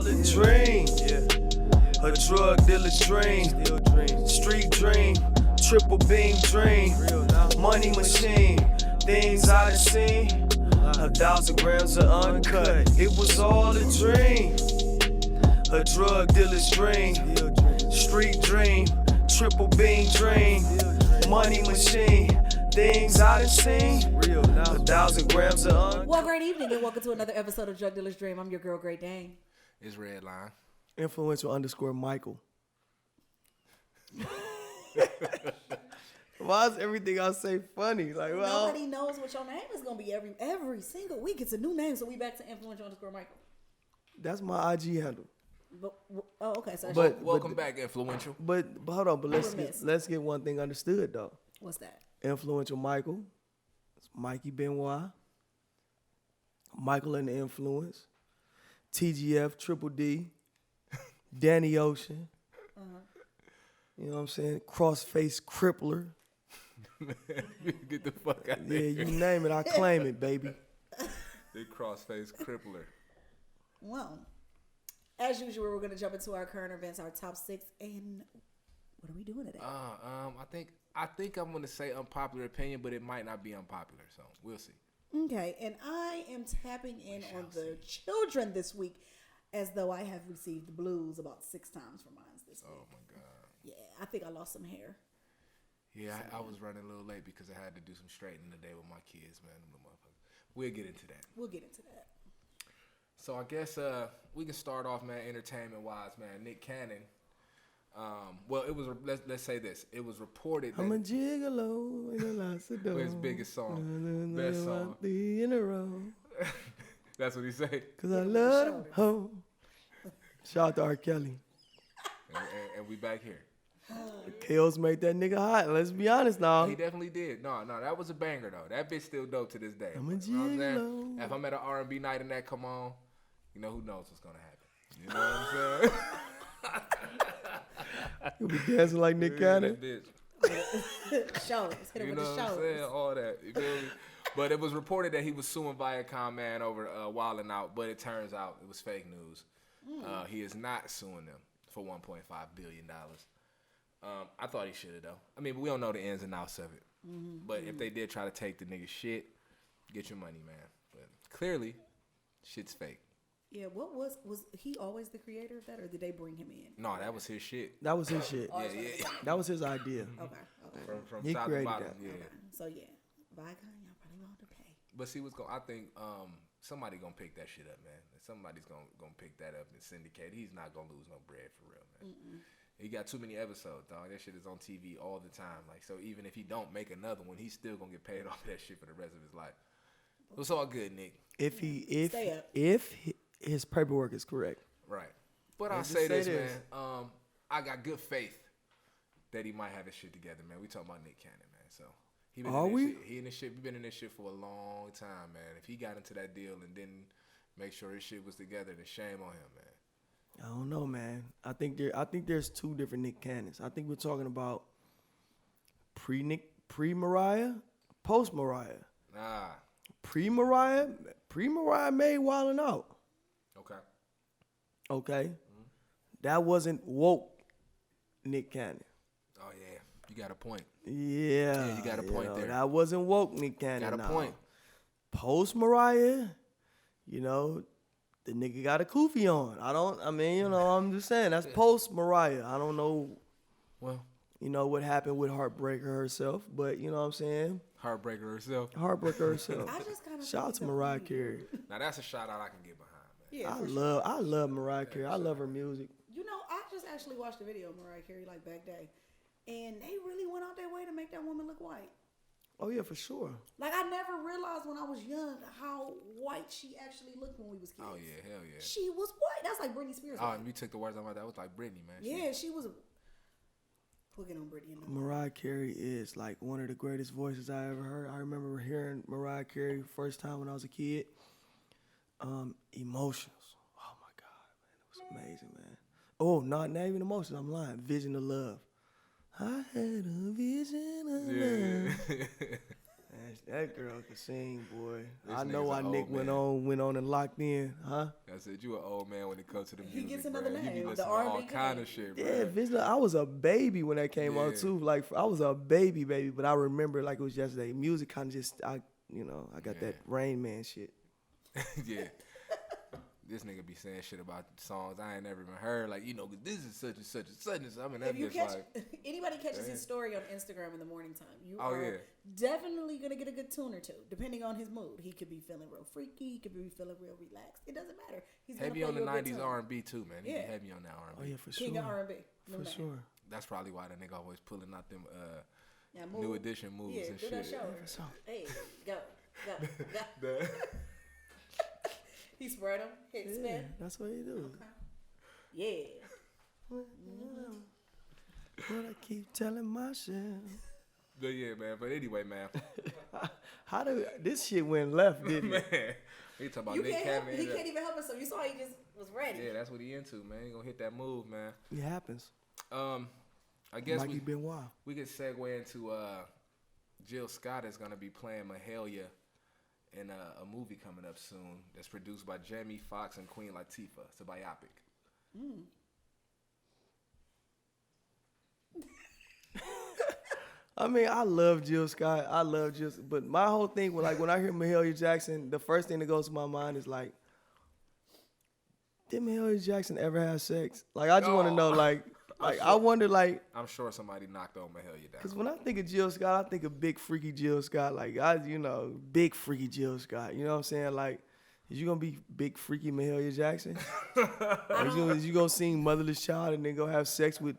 all a dream. A drug dealer's dream. Street dream. Triple beam dream. Money machine. Things I done seen. 1,000 grams of uncut. It was all a dream. A drug dealer's dream. Street dream. Triple beam dream. Money machine. Things I done seen. 1,000 grams of uncut. Well, great evening and welcome to another episode of Drug Dealer's Dream. I'm your girl, Great Dane. It's Redline. Influential _ Michael. Why is everything I say funny? Like, well, Nobody knows what your name is gonna be every single week. It's a new name, so we back to Influential _ Michael. that's my IG handle. But, oh, okay. So Welcome back, Influential. But hold on. But let's get one thing understood though. what's that? Influential Michael. It's Mikey Benoit. Michael and the Influence. TGF, Triple D. Danny Ocean. You know what I'm saying? Crossface Crippler. Get the fuck out of Yeah, here. you name it, I claim it, baby. The crossface crippler. Well, as usual, we're gonna jump into our current events, our top 6, and what are we doing today? I think I'm gonna say unpopular opinion, but it might not be unpopular, so we'll see. Okay, and I am tapping in on the children this week, as though I have received the blues about 6 times from mine this week. Oh my god. Yeah, I think I lost some hair. Yeah, I was running a little late because I had to do some straightening today with my kids, man. Them little motherfuckers. We'll get into that. We'll get into that. So I guess we can start off, man, entertainment wise, man. Nick Cannon. Well, it was let's say this. It was reported that I'm a gigolo in a lasso. his biggest song, best song. In a row. That's what he said. Cause I love home. Shout out to R. Kelly. And we back here. KO's made that nigga hot. Let's be honest now. He definitely did. No, that was a banger though. That bitch still dope to this day. I'm a You know what I'm saying? gigolo. If I'm at an R&B night and that come on, you know who knows what's gonna happen. You know what I'm saying? You'll be dancing like Nick Cannon. Bitch. Shows. Hit him You with know the what I'm shows. saying? All that. You feel me? But it was reported that he was suing Viacom, man, over Wildin' Out, but it turns out it was fake news. He is not suing them for $1.5 billion. I thought he should have, though. I mean, but we don't know the ins and outs of it. But if they did try to take the nigga shit, get your money, man. But clearly, shit's fake. Yeah, what was he always the creator of that, or did they bring him in? No, that was his shit. That was his shit. Yeah. That was his idea. Okay. From He top to created bottom, that. yeah. So yeah, Viacom, y'all probably gonna have to pay. But see what's going. I think somebody gonna pick that shit up, man. Somebody's gonna pick that up and syndicate. He's not gonna lose no bread for real, man. He got too many episodes, dog. That shit is on TV all the time. Like, so even if he don't make another one, he's still gonna get paid off that shit for the rest of his life. It's all good, Nick. If Stay up. his paperwork is correct. Right. But I'll Let's say just say this, this. man. I got good faith that he might have his shit together, man. We talking about Nick Cannon, man. So he been Are in this we? shit. He in this shit. We been in this shit for a long time, man. If he got into that deal and didn't make sure his shit was together, then shame on him, man. I don't know, man. I think there's 2 different Nick Cannons. I think we're talking about pre-Mariah, post-Mariah. Nah. Pre-Mariah made Wildin' Out. Okay. Okay? That wasn't woke Nick Cannon. Oh yeah, you got a point. Yeah. you got a point there. That wasn't woke Nick Cannon. Got a point. Post-Mariah, the nigga got a kufi on. I'm just saying, that's post-Mariah. I don't know, Well, what happened with Heartbreaker herself, but you know what I'm saying? Heartbreaker herself. Heartbreaker herself. I just kind of Shout out to Mariah Carey. Now that's a shout out I can get behind, man. Yeah, I love Mariah Carey. I love her music. I just actually watched the video of Mariah Carey like back day, and they really went out their way to make that woman look white. Oh yeah, for sure. Like I never realized when I was young how white she actually looked when we was kids. Oh yeah, hell yeah. She was white. That's like Britney Spears. Oh, white. and you took the words out of my mouth. That was like Britney, man. Yeah, she was. We'll get on Britney in a minute. Mariah Carey is like one of the greatest voices I ever heard. I remember hearing Mariah Carey first time when I was a kid. Emotions. Oh my God, man, it was amazing, man. Oh, not even Emotions. I'm lying. Vision of Love. I had a vision of love. that girl can sing, boy. This I know nigga's why an Nick old went on and locked in, huh? I said you an old man when it comes to the music. He gets another bruh. You be name, the listening to R&B all kind king. of shit, Yeah, bro. Vince, I was a baby when that came out Yeah. too. Like I was a baby, but I remember like it was yesterday. Music kind of just, I got that Rain Man shit. Yeah. This nigga be saying shit about songs I ain't never even heard. Like, this is such and such and such and such. I mean, that If you bitch catch like, anybody catches his story on Instagram in the morning time, you Oh, are yeah. definitely gonna get a good tune or two, depending on his mood. He could be feeling real freaky, he could be feeling real relaxed. It doesn't matter. He's gonna heavy play on the you a good 90s tune. R&B too, man. He Yeah. be heavy on that R&B. Oh yeah, for King sure. of R&B, no For doubt. sure. That's probably why that nigga always pulling out them Now new move. edition moves Yeah, and do shit. that shoulder. so. Hey, go. The- He spread them, hit Yeah, spin. that's what you do. Yeah. What I keep telling myself. But yeah, man. But anyway, man. How did this shit went left, didn't it? Man. He talking about You Nick can't help, Cannon. he can't even help himself. You saw he just was ready. Yeah, that's what he into, man. He gonna hit that move, man. It happens. I guess Mikey Benoit. we could segue into Jill Scott is gonna be playing Mahalia in a movie coming up soon that's produced by Jamie Foxx and Queen Latifah. It's a biopic. I mean, I love Jill Scott. But my whole thing was like when I hear Mahalia Jackson, the first thing that goes to my mind is like, did Mahalia Jackson ever have sex? Like, I just want to know, like I wonder, like, I'm sure somebody knocked on Mahalia down. because when I think of Jill Scott, I think of big freaky Jill Scott. Like, big freaky Jill Scott. You know what I'm saying? Like, is you gonna be big freaky Mahalia Jackson? Or is you gonna sing Motherless Child and then go have sex with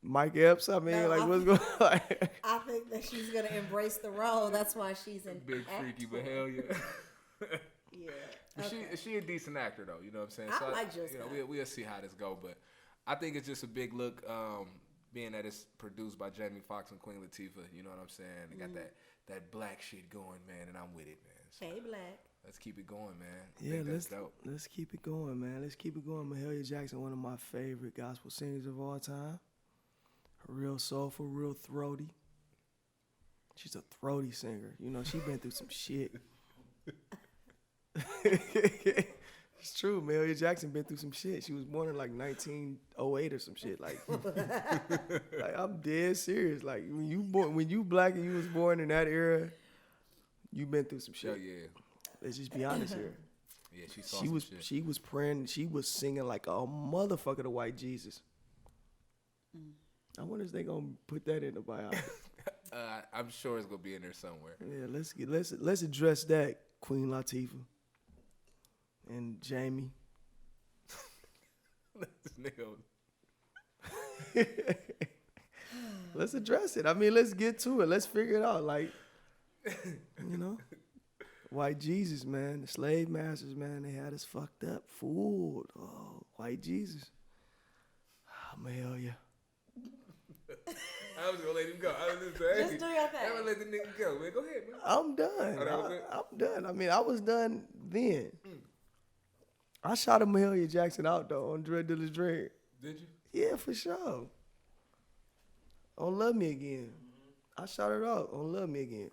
Mike Epps? I mean, No, like, what's going on? I think that she's gonna embrace the role. That's why she's in Big freaky acting. Mahalia. Yeah. But Okay. she a decent actor though, you know what I'm saying? I like Jill Scott. We'll see how this go, but I think it's just a big look, being that it's produced by Jamie Foxx and Queen Latifah. You know what I'm saying? They got that black shit going, man, and I'm with it, man. So Hey, Black. let's keep it going, man. I Yeah, think that's dope. let's keep it going, man. Let's keep it going. Mahalia Jackson, one of my favorite gospel singers of all time. Real soulful, real throaty. She's a throaty singer. You know, she been through some shit. It's true. Mahalia Jackson been through some shit. She was born in like 1908 or some shit. Like I'm dead serious. Like when you black and you was born in that era, you been through some Hell shit. yeah. Let's just be honest here. Yeah, she saw She some was shit. she was praying. She was singing like a motherfucker to white Jesus. I wonder if they gonna put that in the biography. I'm sure it's gonna be in there somewhere. Yeah, let's address that, Queen Latifah and Jamie. This nigga. Let's address it. I mean, let's get to it. Let's figure it out. Like, white Jesus, man, the slave masters, man, they had us fucked up, fooled. Oh, white Jesus. Mahalia. I was gonna let him go. I was just saying. Just do your thing. I'm gonna let the nigga go, man. Go ahead, man. I'm done. Oh, that was it? I'm done. I mean, I was done then. I shot a Mahalia Jackson out, though, on Dread Diller's Dread. Did you? Yeah, for sure. On Love Me Again. I shot her out on Love Me Again.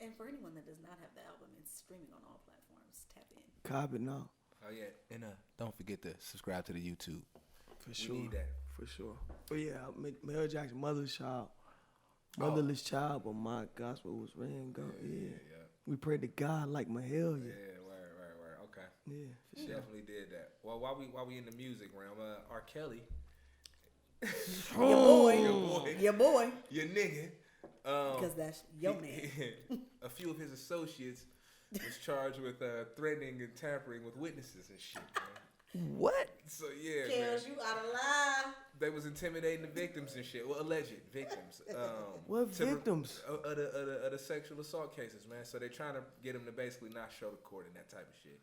And for anyone that does not have the album, it's streaming on all platforms. Tap in. Cop it now. Oh yeah, and don't forget to subscribe to the YouTube. For We sure. need that. For sure. But yeah, Mahalia Jackson, Motherless Child. Oh. Motherless Child, but my gospel was ran go. Yeah. Yeah. We prayed to God like Mahalia. Yeah, word. Okay. Yeah, for She sure. definitely did that. Well, while we in the music realm, R. Kelly, Your boy. your nigga, Because that's your man. a few of his associates was charged with threatening and tampering with witnesses and shit, man. What? So yeah, man. Kills you out of line. They was intimidating the victims and shit. Well, alleged victims. What to- victims? Of the sexual assault cases, man. So they trying to get them to basically not show the court and that type of shit.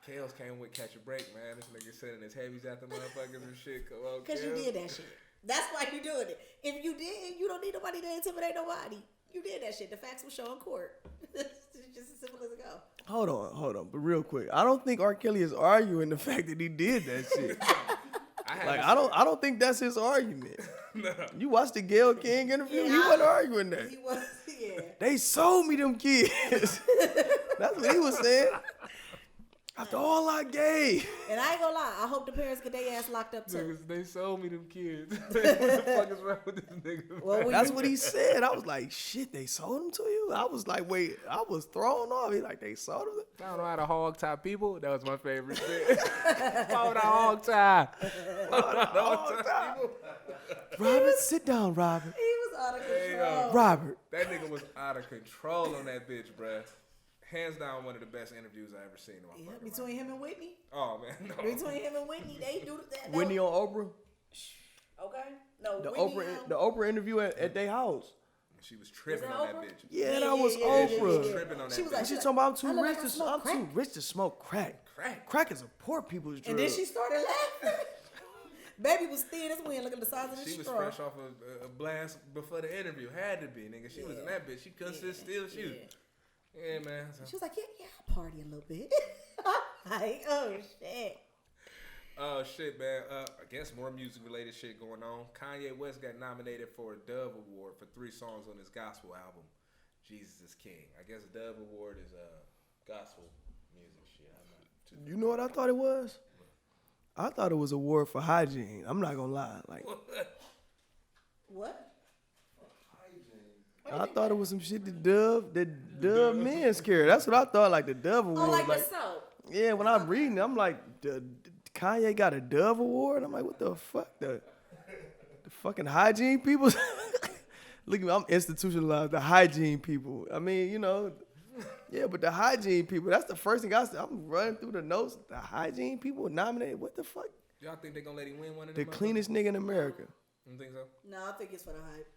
Kales came with Catch a Break, man. This nigga sending his heavies at the motherfuckers and shit. Come on, Because you Kales. did that shit. That's why you doing it. If you did, you don't need nobody to intimidate nobody. You did that shit. The facts will show in court. It's just as simple as it go. Hold on. But real quick, I don't think R. Kelly is arguing the fact that he did that shit. I don't think that's his argument. No. You watched the Gayle King interview? He wasn't arguing that. He was, yeah. They sold me them kids. That's what he was saying. After all I gave. And I ain't gonna lie, I hope the parents get their ass locked up too. Niggas, they sold me them kids. What the fuck is wrong with this nigga? Well, That's what he said. I was like, shit, they sold them to you? I was like, wait, I was thrown off. He like, they sold them? I don't know how to hog tie people. That was my favorite shit. Why would I hog tie? Robert, sit down, Robert. He was out of control. Robert. That nigga was out of control on that bitch, bruh. Hands down, one of the best interviews I ever seen in my fucking life. Between him and Whitney? Oh, man. No. Between him and Whitney, they do that. Whitney on Oprah? Okay. No, The Whitney, Oprah interview at their house. She was tripping Was on that that Oprah? bitch. Yeah, that was Oprah. She was tripping on that She was bitch. like, She talking about I I'm look like I smoke too rich to smoke crack. Crack. Crack is a poor people's drug. And then she started laughing. Baby was thin as wind. Look at the size of the She was straw. fresh off a blast before the interview. Had to be, nigga. She was in that bitch. She couldn't sit still. Yeah, man. So. She was like, yeah, I'll party a little bit. Like, oh, shit. Oh, shit, man. I guess more music-related shit going on. Kanye West got nominated for a Dove Award for 3 songs on his gospel album, Jesus is King. I guess a Dove Award is gospel music shit. I'm not You know what I thought it was? I thought it was a award for hygiene. I'm not gonna lie. Like What? I thought it was some shit the Dove men's carry. That's what I thought. Like the Dove Award. Oh, like the soap. Yeah, when I'm reading, I'm like, Kanye got a Dove Award. I'm like, what the fuck? The fucking hygiene people. Look at me, I'm institutionalized. The hygiene people. I mean, you know, yeah, but the hygiene people. That's the first thing I said. I'm running through the notes. The hygiene people nominated. What the fuck? Y'all think they gonna let him win one of The them? cleanest nigga in America. You think so? No, I think it's for the hype.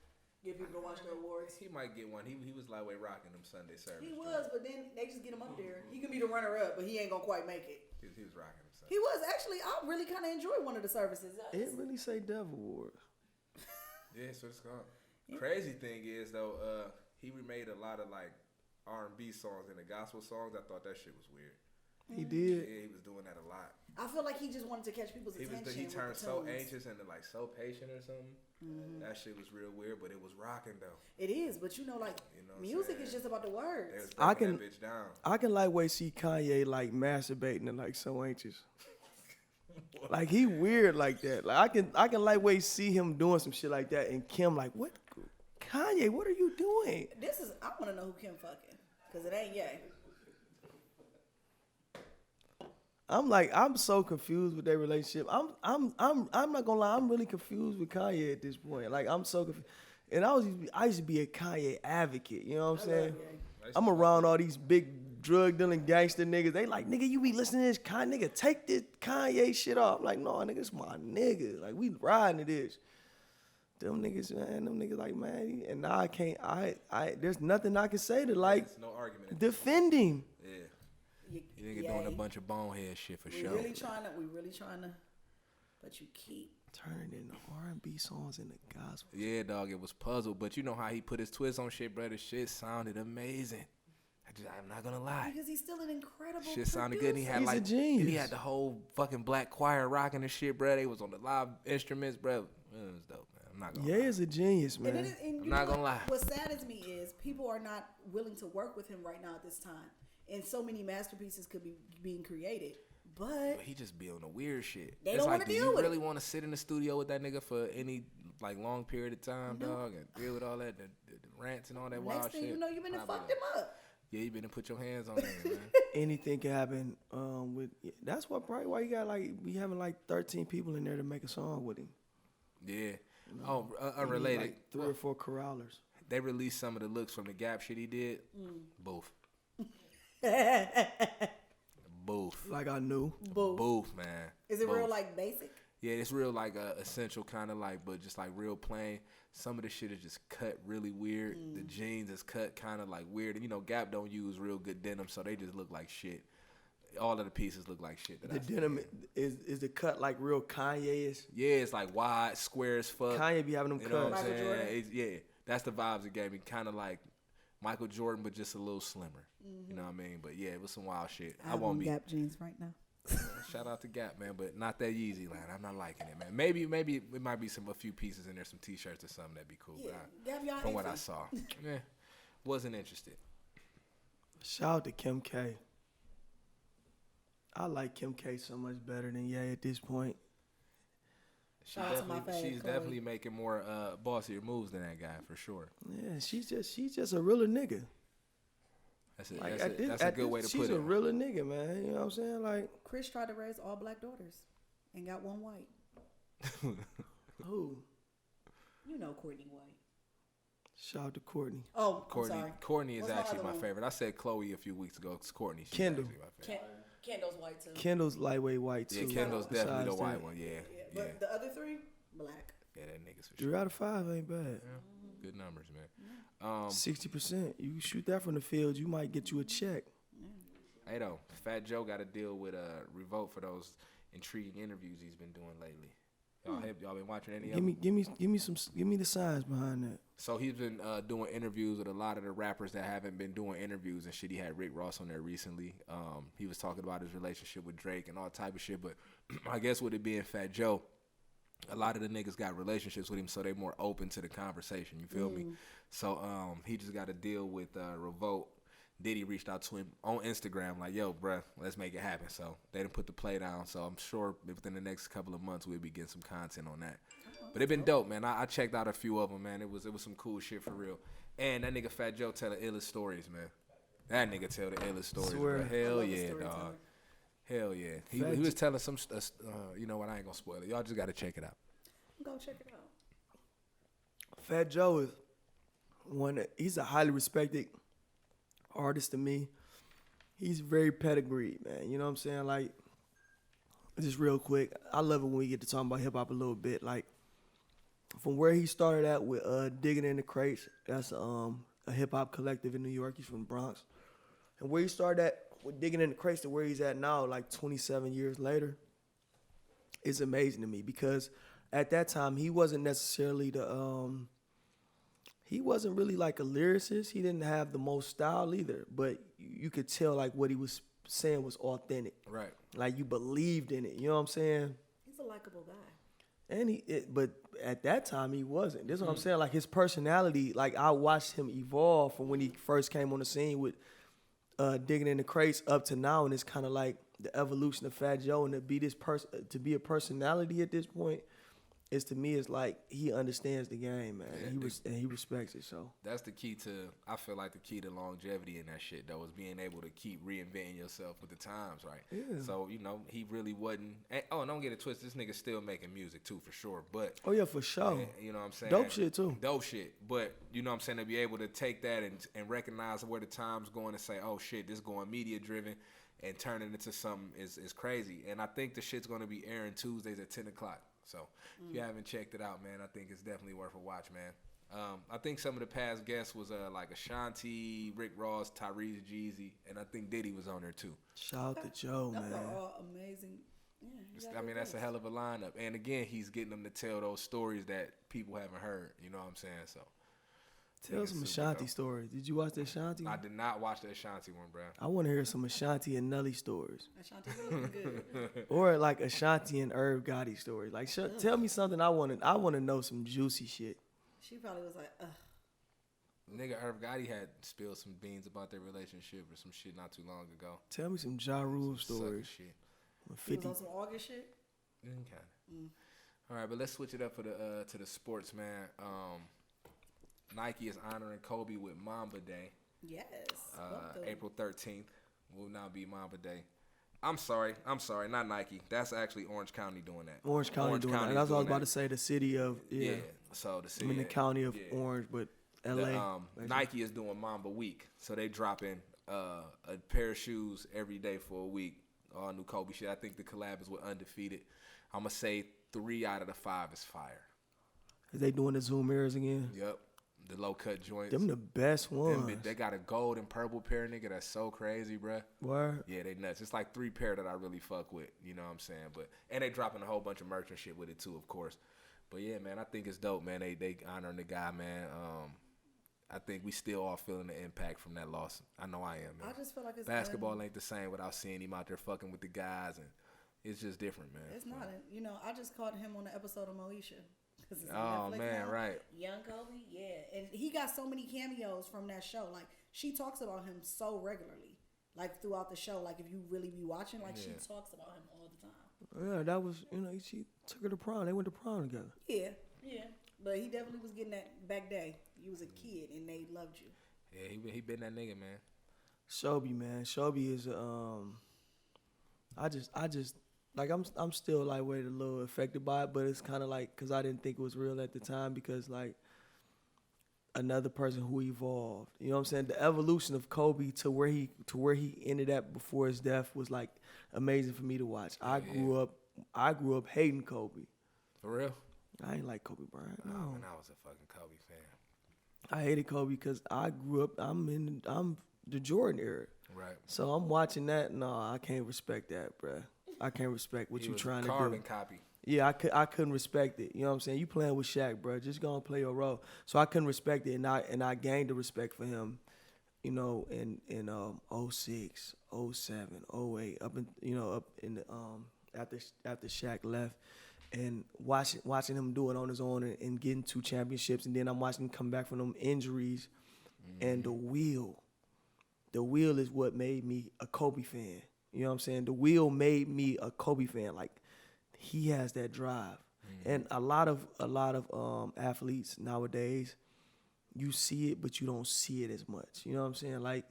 Get people to watch the awards. He might get one. He was lightweight rocking them Sunday service. He was, but then they just get him up there. He could be the runner-up, but he ain't gonna quite make it. He was rocking them Sunday. He was actually. I really kind of enjoyed one of the services. It really say Dove Award. Yeah, so it's called. Crazy thing is though, he remade a lot of like R&B songs and the gospel songs. I thought that shit was weird. He did. Yeah, he was doing that a lot. I feel like he just wanted to catch people's attention. He with turned the so tunes. anxious and like so patient or something. That shit was real weird, but it was rocking though. It is, but you know, like You know what I'm music saying? is just about the words. They was I breaking can- that bitch down. I can lightweight see Kanye like masturbating and like so anxious. Like he weird like that. Like I can lightweight see him doing some shit like that and Kim like, what? Kanye, what are you doing? This is. I want to know who Kim fucking, cause it ain't Ye. I'm so confused with their relationship. I'm not gonna lie, I'm really confused with Kanye at this point. Like I'm so confused. And I used to be a Kanye advocate, you know what I'm saying? I'm around all these big drug dealing gangster niggas. They like, nigga, you be listening to this Kanye, nigga, take this Kanye shit off. I'm like, no, nigga, it's my nigga. Like we riding to this. Them niggas, man, like, man, and now I can't, there's nothing I can say to like There's no argument. defend him. Yeah. You nigga doing a bunch of bonehead shit for sure. We really trying to, but you keep. Turning into R&B songs in the gospel. Yeah, dog, it was puzzled, but you know how he put his twist on shit, bro. The shit sounded amazing. I'm not gonna lie. Because he's still an incredible Shit sounded good. And he had He's a like, genius. and he had the whole fucking black choir rocking the shit, bro. They was on the live instruments, bro. It was dope, man. I'm not gonna Yeah, lie. is a genius, man. And I'm not gonna lie. What saddens me is people are not willing to work with him right now at this time, and so many masterpieces could be being created. But He just be on the weird shit. They It's don't like, wanna do deal you with really it. want to sit in the studio with that nigga for any like long period of time, dog, and deal with all that, the rants and all that wild next thing shit? you know, you've been to Probably fucked not. him up. Yeah, you been to put your hands on him, man. Anything can happen. That's what probably why you got like be having like 13 people in there to make a song with him. Yeah. Oh, You need, unrelated. like 3 or 4 corrallers. They released some of the looks from the Gap shit he did. Boof. Boof. Like I knew. Boof, man. Is it real Boof. like basic? Yeah, it's real like essential kind of like, but just like real plain. Some of the shit is just cut really weird. The jeans is cut kind of like weird. And you know, Gap don't use real good denim, so they just look like shit. All of the pieces look like shit. That The I denim is the cut like real Kanye-ish. Yeah, it's like wide, square as fuck. Kanye be having them You know what cuts. I'm Michael saying? Jordan? Yeah, that's the vibes it gave me. Kind of like Michael Jordan, but just a little slimmer. You know what I mean? But yeah, it was some wild shit. I won't be. Gap jeans right now. Shout out to Gap, man, but not that Yeezy line. I'm not liking it, man. Maybe it might be a few pieces in there, some T-shirts or something that'd be cool. Yeah, But Gap, y'all from ain't what I free. saw, yeah. Wasn't interested. Shout out to Kim K. I like Kim K so much better than Ye at this point. She Shout out to my definitely, fave, she's Chloe. definitely making more bossier moves than that guy for sure. Yeah, she's just a realer nigga. That's Like that's a good way to put she's it. a realer nigga, man. You know what I'm saying? Like Chris tried to raise all black daughters and got one white. who? You know Courtney White. Shout out to Courtney. Oh, Courtney, I'm sorry. Courtney is What's my actually other my one? favorite. I said Chloe a few weeks ago. It's Courtney. She's Kendall. actually my favorite. Kendall's white too. Kendall's lightweight white too. Yeah, Kendall's definitely the Besides white that, one. Yeah, Yeah, yeah, but the other three, black. yeah. That nigga's for sure. 3 out of 5 ain't bad. Good numbers, man. 60%. You shoot that from the field, you might get you a check. Hey though, Fat Joe got to deal with Revolt for those intriguing interviews he's been doing lately. Y'all been watching any of them? Give me the signs behind that. So he's been doing interviews with a lot of the rappers that haven't been doing interviews and shit. He had Rick Ross on there recently. He was talking about his relationship with Drake and all type of shit. But I guess with it being Fat Joe, a lot of the niggas got relationships with him, so they more open to the conversation. You feel me? So he just got to deal with Revolt. Diddy reached out to him on Instagram like, yo, bruh, let's make it happen. So they didn't put the play down. So I'm sure within the next couple of months we'll be getting some content on that. But it been dope, man. I checked out a few of them, man. It was some cool shit for real. And that nigga Fat Joe tell the illest stories, man. That nigga tell the illest stories, Swear. bro. Hell I love a yeah, storyteller. dog. Hell yeah. He Fat was telling some, you know what, I ain't gonna spoil it. Y'all just gotta check it out. Go check it out. Fat Joe is he's a highly respected artist to me. He's very pedigreed, man. You know what I'm saying? Like, just real quick, I love it when we get to talk about hip hop a little bit. Like, from where he started at with Digging in the Crates, that's a hip hop collective in New York. He's from the Bronx. And where he started at with Digging in the Crates to where he's at now, like 27 years later, is amazing to me because at that time he wasn't necessarily he wasn't really like a lyricist. He didn't have the most style either, but you could tell like what he was saying was authentic. Right. Like you believed in it. You know what I'm saying? He's a likable guy. And but at that time he wasn't. This is what I'm saying. Like his personality, like I watched him evolve from when he first came on the scene with Digging in the Crates up to now, and it's kind of like the evolution of Fat Joe, and to be this person, to be a personality at this point, is to me is like he understands the game, man. Yeah, He respects it. So That's the key to, I feel like the key to longevity in that shit, though, is being able to keep reinventing yourself with the times, right? Yeah. So, you know, he really wasn't, and, don't get it twisted, this nigga still making music too, for sure, but. oh yeah, for sure. You know what I'm saying? Dope shit, too. Dope shit. But, you know what I'm saying, to be able to take that and recognize where the time's going and say, oh shit, this going media driven and turn it into something is crazy. And I think the shit's going to be airing Tuesdays at 10 o'clock. So if you haven't checked it out, man, I think it's definitely worth a watch, man. I think some of the past guests was like Ashanti, Rick Ross, Tyrese Jeezy, and I think Diddy was on there too. Shout out to Joe, Those man. are all amazing. Yeah, you got I mean, good that's a picks. hell of a lineup. And again, he's getting them to tell those stories that people haven't heard. You know what I'm saying? So Tell nigga some super Ashanti dope. stories. Did you watch the Ashanti? I did not watch the Ashanti one, bro. I want to hear some Ashanti and Nelly stories, Ashanti looking good. or like Ashanti and Irv Gotti stories. Like, tell me something I want to know some juicy shit. She probably was like, ugh. Nigga Irv Gotti had spilled some beans about their relationship or some shit not too long ago. Tell me some Ja Rule Some sucker stories. shit. He was 50. on some August shit. Kinda. All right, but let's switch it up for the to the sports, man. Nike is honoring Kobe with Mamba Day. Yes. Welcome. April 13th will now be Mamba Day. I'm sorry, not Nike. That's actually Orange County doing that. Orange County doing that. County's That's what I was doing about that. to say. The city of Yeah. So the city. I mean the county of yeah. Orange, but The, L.A. Nike is doing Mamba Week, so they dropping a pair of shoes every day for a week. All new Kobe shit. I think the collab is with Undefeated. I'm gonna say 3 out of the 5 is fire. Is they doing the Zoom mirrors again? Yep, the low cut joints. Them the best ones. They got a gold and purple pair, nigga. That's so crazy, bruh. Word. Yeah, they nuts. It's like 3 pair that I really fuck with. You know what I'm saying? And they dropping a whole bunch of merch and shit with it too, of course. But yeah, man, I think it's dope, man. They honoring the guy, man. I think we still all feeling the impact from that loss. I know I am, man. I just feel like it's Basketball ain't the same without seeing him out there fucking with the guys, and it's just different, man. It's not. You know, I just caught him on the episode of Moesha. 'Cause it's Oh, on Netflix man, now. right. Young Kobe, yeah, and he got so many cameos from that show. Like she talks about him so regularly, like throughout the show. Like if you really be watching, like she talks about him all the time. Yeah, that was, she took her to prom. They went to prom together. Yeah, yeah, but he definitely was getting that back day. You was a kid and they loved you. Yeah, he been that nigga, man. Shelby, man. Shelby is I just like I'm still like a little affected by it, but it's kind of like cuz I didn't think it was real at the time because like another person who evolved. You know what I'm saying? The evolution of Kobe to where he ended up before his death was like amazing for me to watch. I grew up hating Kobe. For real? I ain't like Kobe Bryant. Oh, No. man, I was a fucking Kobe fan. I hated Kobe because I grew up. I'm the Jordan era. Right. So I'm watching that. No, I can't respect that, bruh. I can't respect what He you was trying a to carbon do. copy. Yeah, I couldn't respect it. You know what I'm saying? You playing with Shaq, bruh. Just go and play your role. So I couldn't respect it, and I gained the respect for him. You know, in 06, 07, 08, up in the after Shaq left. And watching him do it on his own and getting 2 championships, and then I'm watching him come back from them injuries, and the wheel is what made me a Kobe fan. You know what I'm saying? The wheel made me a Kobe fan. Like he has that drive, and a lot of athletes nowadays, you see it, but you don't see it as much. You know what I'm saying? Like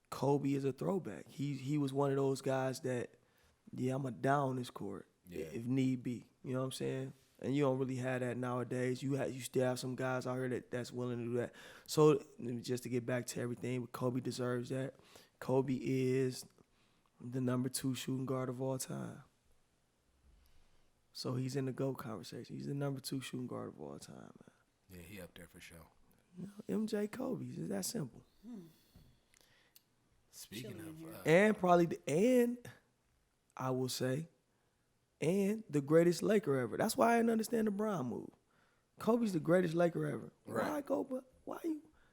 Kobe is a throwback. He was one of those guys that, yeah, I'm a down this court if need be. You know what I'm saying? And you don't really have that nowadays. You still have some guys out here that's willing to do that. So just to get back to everything, Kobe deserves that. Kobe is the number 2 shooting guard of all time. So he's in the GOAT conversation. He's the number 2 shooting guard of all time, man. Yeah, he up there for sure. You know, MJ Kobe, it's that simple. Speaking of, And I will say, and the greatest Laker ever. That's why I didn't understand the Bron move. Kobe's the greatest Laker ever. Right.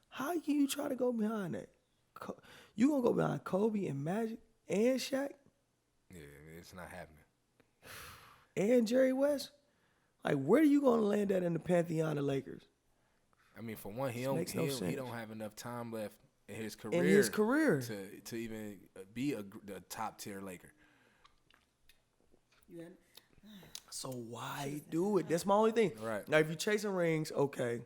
How can you try to go behind that? You gonna go behind Kobe and Magic and Shaq yeah, it's not happening. and Jerry West? Like, where are you gonna land that in the pantheon of Lakers? I mean, for one, he makes no don't sense. have enough time left in his career, to even be a top tier Laker. Yeah. So why do it? That's my only thing. Right. Now, if you're chasing rings, okay.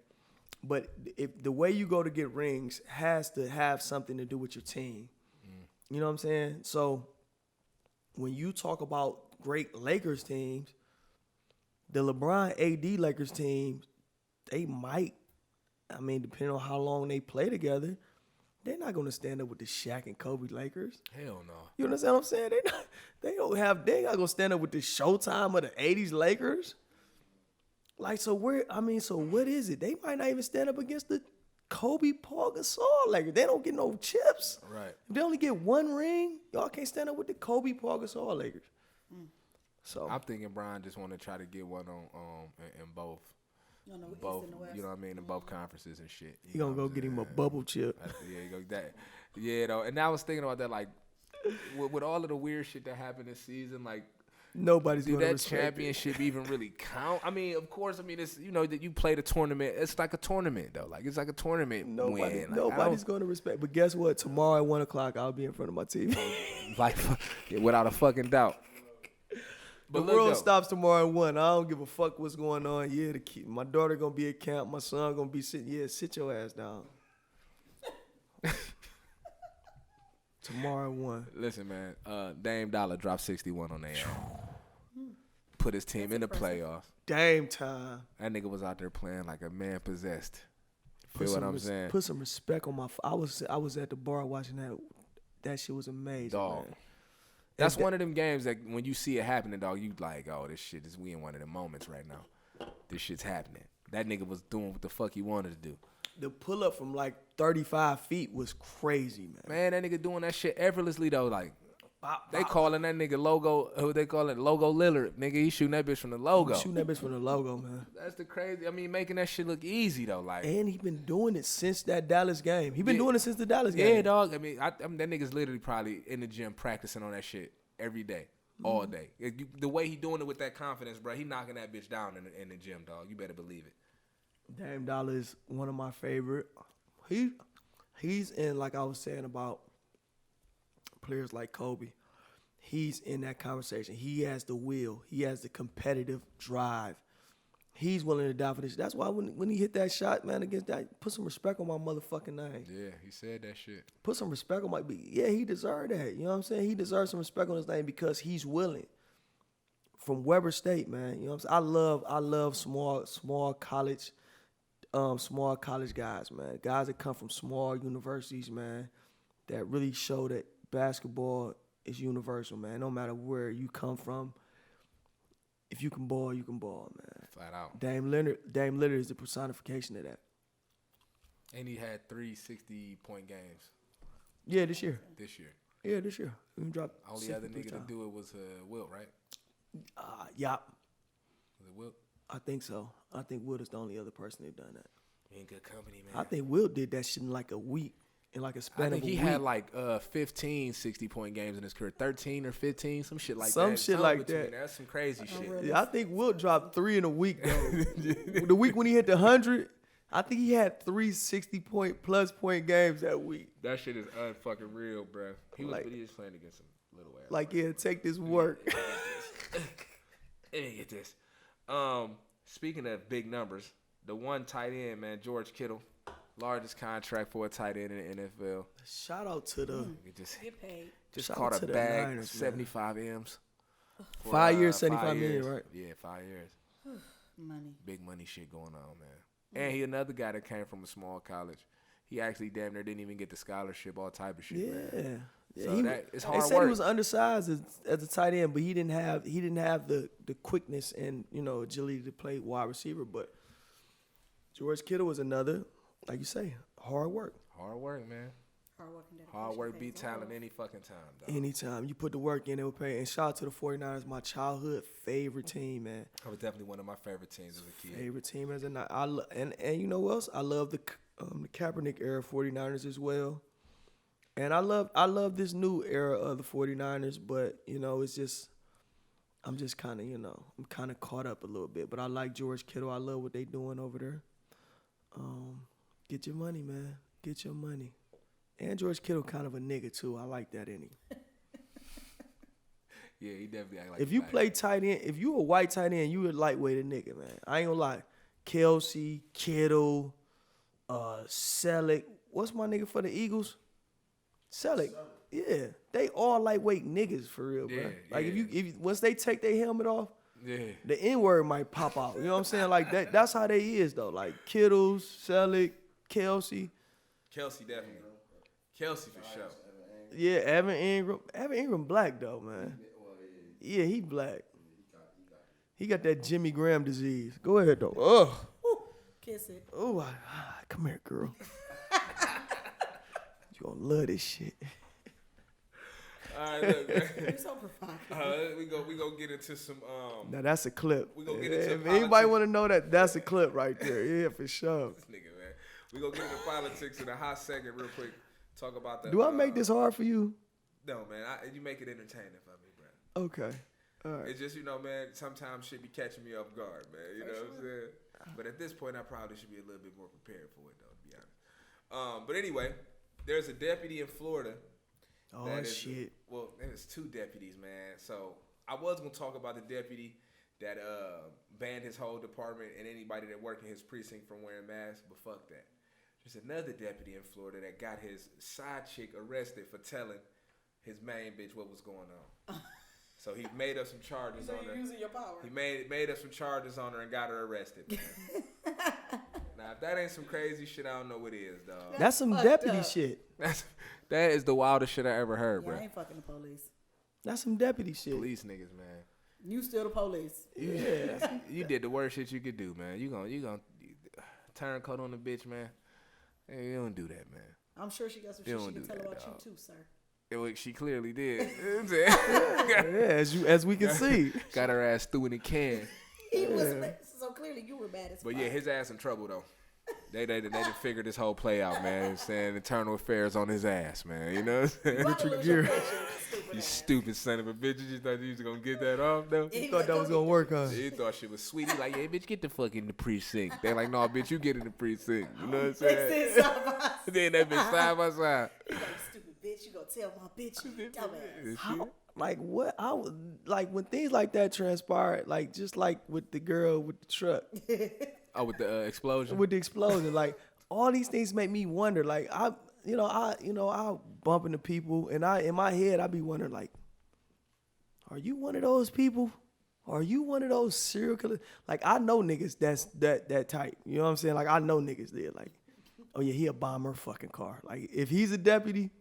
But if the way you go to get rings has to have something to do with your team. You know what I'm saying? So when you talk about great Lakers teams, the LeBron AD Lakers teams, they might, depending on how long they play together, they're not going to stand up with the Shaq and Kobe Lakers. Hell no. You understand what I'm saying? They not going to stand up with the Showtime of the 80s Lakers. Like, so what is it? They might not even stand up against the Kobe Paul Gasol Lakers. They don't get no chips. Right. If they only get 1 ring, y'all can't stand up with the Kobe Paul Gasol Lakers. So I'm thinking Brian just want to try to get one on in both. No, the East Both, and the West. you know what I mean, in both conferences and shit. he going to go get him a bubble chip. Yeah, go that. Yeah, though. And I was thinking about that, like, with all of the weird shit that happened this season, like, Nobody's do going to that respect championship even really count? I mean, of course. I mean, it's that you played a tournament. It's like a tournament though. Like it's like a tournament win. Like, Nobody's going to respect. But guess what? Tomorrow at 1 o'clock, I'll be in front of my TV. like without a fucking doubt. The But look, world though, stops tomorrow at 1. I don't give a fuck what's going on. Yeah, my daughter gonna be at camp. My son gonna be sitting. Yeah, sit your ass down. Tomorrow at 1. Listen, man. Dame Dollar dropped 61 on their put his team in the playoffs. Dame time. That nigga was out there playing like a man possessed. Feel what I'm saying? Put some respect on my. I was at the bar watching that. That shit was amazing, Dog. man. That's one of them games that when you see it happening, dog, you like, oh, this shit is we in one of them moments right now. This shit's happening. That nigga was doing what the fuck he wanted to do. The pull up from like 35 feet was crazy, man. Man, that nigga doing that shit effortlessly though. Like they calling that nigga Logo. They call it Logo Lillard. Nigga, he shooting that bitch from the logo. Shooting that bitch from the logo, man. That's the crazy. I mean, making that shit look easy though. Like, and he been doing it since that Dallas game. He been doing it since the Dallas game. Yeah, dog. I mean, that nigga's literally probably in the gym practicing on that shit every day. all day. The way he doing it with that confidence, bro, he knocking that bitch down in the gym, dog. You better believe it. Dame Dollar is one of my favorite. He's in, like I was saying about players like Kobe. He's in that conversation. He has the will. He has the competitive drive. He's willing to die for this. That's why when he hit that shot, man, against that, put some respect on my motherfucking name. Yeah, he said that shit. Put some respect on my beat. Yeah, he deserved that. You know what I'm saying? He deserves some respect on his name because he's willing. From Weber State, man. You know what I'm saying? I love small college guys, man. Guys that come from small universities, man, that really show that basketball is universal, man. No matter where you come from, if you can ball, you can ball, man. Flat out. Dame Lillard is the personification of that. And he had 3 60-point games Yeah, this year. this year. Yeah, this year. He dropped Only other 63 nigga times. to do it was Wilt, right? Yeah, Was it Wilt? I think so. I think Wilt is the only other person that done that. He in good company, man. I think Wilt did that shit in like a week, in like a span I of think a he week. had like 15 60-point games in his career, 13 or 15, some shit like that. Some shit like between that. That's some crazy shit. really? Yeah, I think Wilt dropped 3 in a week though. The week when he hit the 100, I think he had 3 60-plus point games that week. That shit is unfucking real, bro. He was playing against some little ass. Like, yeah, take this work. Let me get this. Speaking of big numbers, the one tight end, man, George Kittle, largest contract for a tight end in the NFL. Shout out to the He just Get paid. just Shout caught out a to the bag, Niners, man. 75 M's. For, 5 years, 5 $75 million, years. right? Yeah, 5 years. Money. Big money shit going on, man. And he another guy that came from a small college. He actually damn near didn't even get the scholarship, all type of shit, man. Yeah. Yeah, So it's they hard said work. he was undersized as a tight end, but he didn't have the quickness and agility to play wide receiver. But George Kittle was another, like you say, hard work. Hard work, man. Hard work and dedication. Hard work beat pays talent off. any fucking time, dog. Anytime you put the work in, they will pay. And shout out to the 49ers, my childhood favorite team, man. That was definitely one of my favorite teams as a kid. Favorite team as a night. And you know what else? I love the Kaepernick era 49ers as well. And I love this new era of the 49ers, but it's just I'm just kind of I'm kind of caught up a little bit. But I like George Kittle. I love what they doing over there. Get your money, man. Get your money. And George Kittle kind of a nigga too. I like that in him. Yeah, he definitely act like If a you flag. play tight end, if you a white tight end, you a lightweight nigga, man. I ain't gonna lie. Kelsey, Kittle, Selleck. What's my nigga for the Eagles? Selleck. Yeah, they all lightweight niggas for real, bro. Yeah, Like yeah. if you once they take their helmet off, Yeah. the N-word might pop out. You know what I'm saying? Like that's how they is though. Like Kittles, Selleck, Kelsey. Kelsey definitely. Kelsey for sure. Yeah, Evan Ingram black though, man. Yeah, he black. He got that Jimmy Graham disease. Go ahead though. Ugh. Kiss it. Oh, come here, girl. You gonna love this shit. All right, look, man. You're so provocative. we go get into some Now that's a clip. We gonna get into If anybody politics. want to know that's a clip right there. Yeah, for sure. this nigga, man. We gonna get into politics in a hot second real quick. Talk about the Do I make this hard for you? No, man. You make it entertaining for me, bro. Okay. All right. It's just, man, sometimes shit be catching me off guard, man. You know what I'm saying? But at this point, I probably should be a little bit more prepared for it, though, to be honest. But anyway, there's a deputy in Florida. Oh, that is- shit. Well, there's 2 deputies, man. So I was going to talk about the deputy that banned his whole department and anybody that worked in his precinct from wearing masks, but fuck that. There's another deputy in Florida that got his side chick arrested for telling his main bitch what was going on. So he made up some charges So on her. you're using your power. He made up some charges on her and got her arrested, man. Now, if that ain't some crazy shit, I don't know what is, dog. That's some fucked deputy up. shit. That is the wildest shit I ever heard, Yeah, bro. I ain't fucking the police. That's some deputy shit. Police niggas, man. You still the police. Yeah. You did the worst shit you could do, man. You gonna turn coat on the bitch, man. Hey, you don't do that, man. I'm sure she got some You shit she don't can do tell that, about dog. you too, sir. She clearly did. You know what I'm saying? Yeah, as we can see. Got her ass threw in a can. He was so clearly you were bad as But fuck. yeah, his ass in trouble though. They done figured this whole play out, man. Saying internal affairs on his ass, man. You know what I'm saying? Richard Gere. You stupid son of a bitch. You just thought you was going to get that off, though? You thought that was going to work, huh? He thought shit was sweet. He like, yeah, bitch, get the fuck in the precinct. They like, no, bitch, you get in the precinct. You know what I'm saying? Then that bitch side by side. He's like, stupid bitch, you gonna tell my bitch, dumbass. How, like what? I was like when things like that transpired, like just like with the girl with the truck, Oh, with the explosion? with the explosion, like all these things make me wonder. Like I bump into people, and in my head I be wondering like, are you one of those people? Are you one of those serial killers? Like I know niggas that's that type. You know what I'm saying? Like I know niggas there. Like, oh yeah, he'll bomb her fucking car. Like if he's a deputy,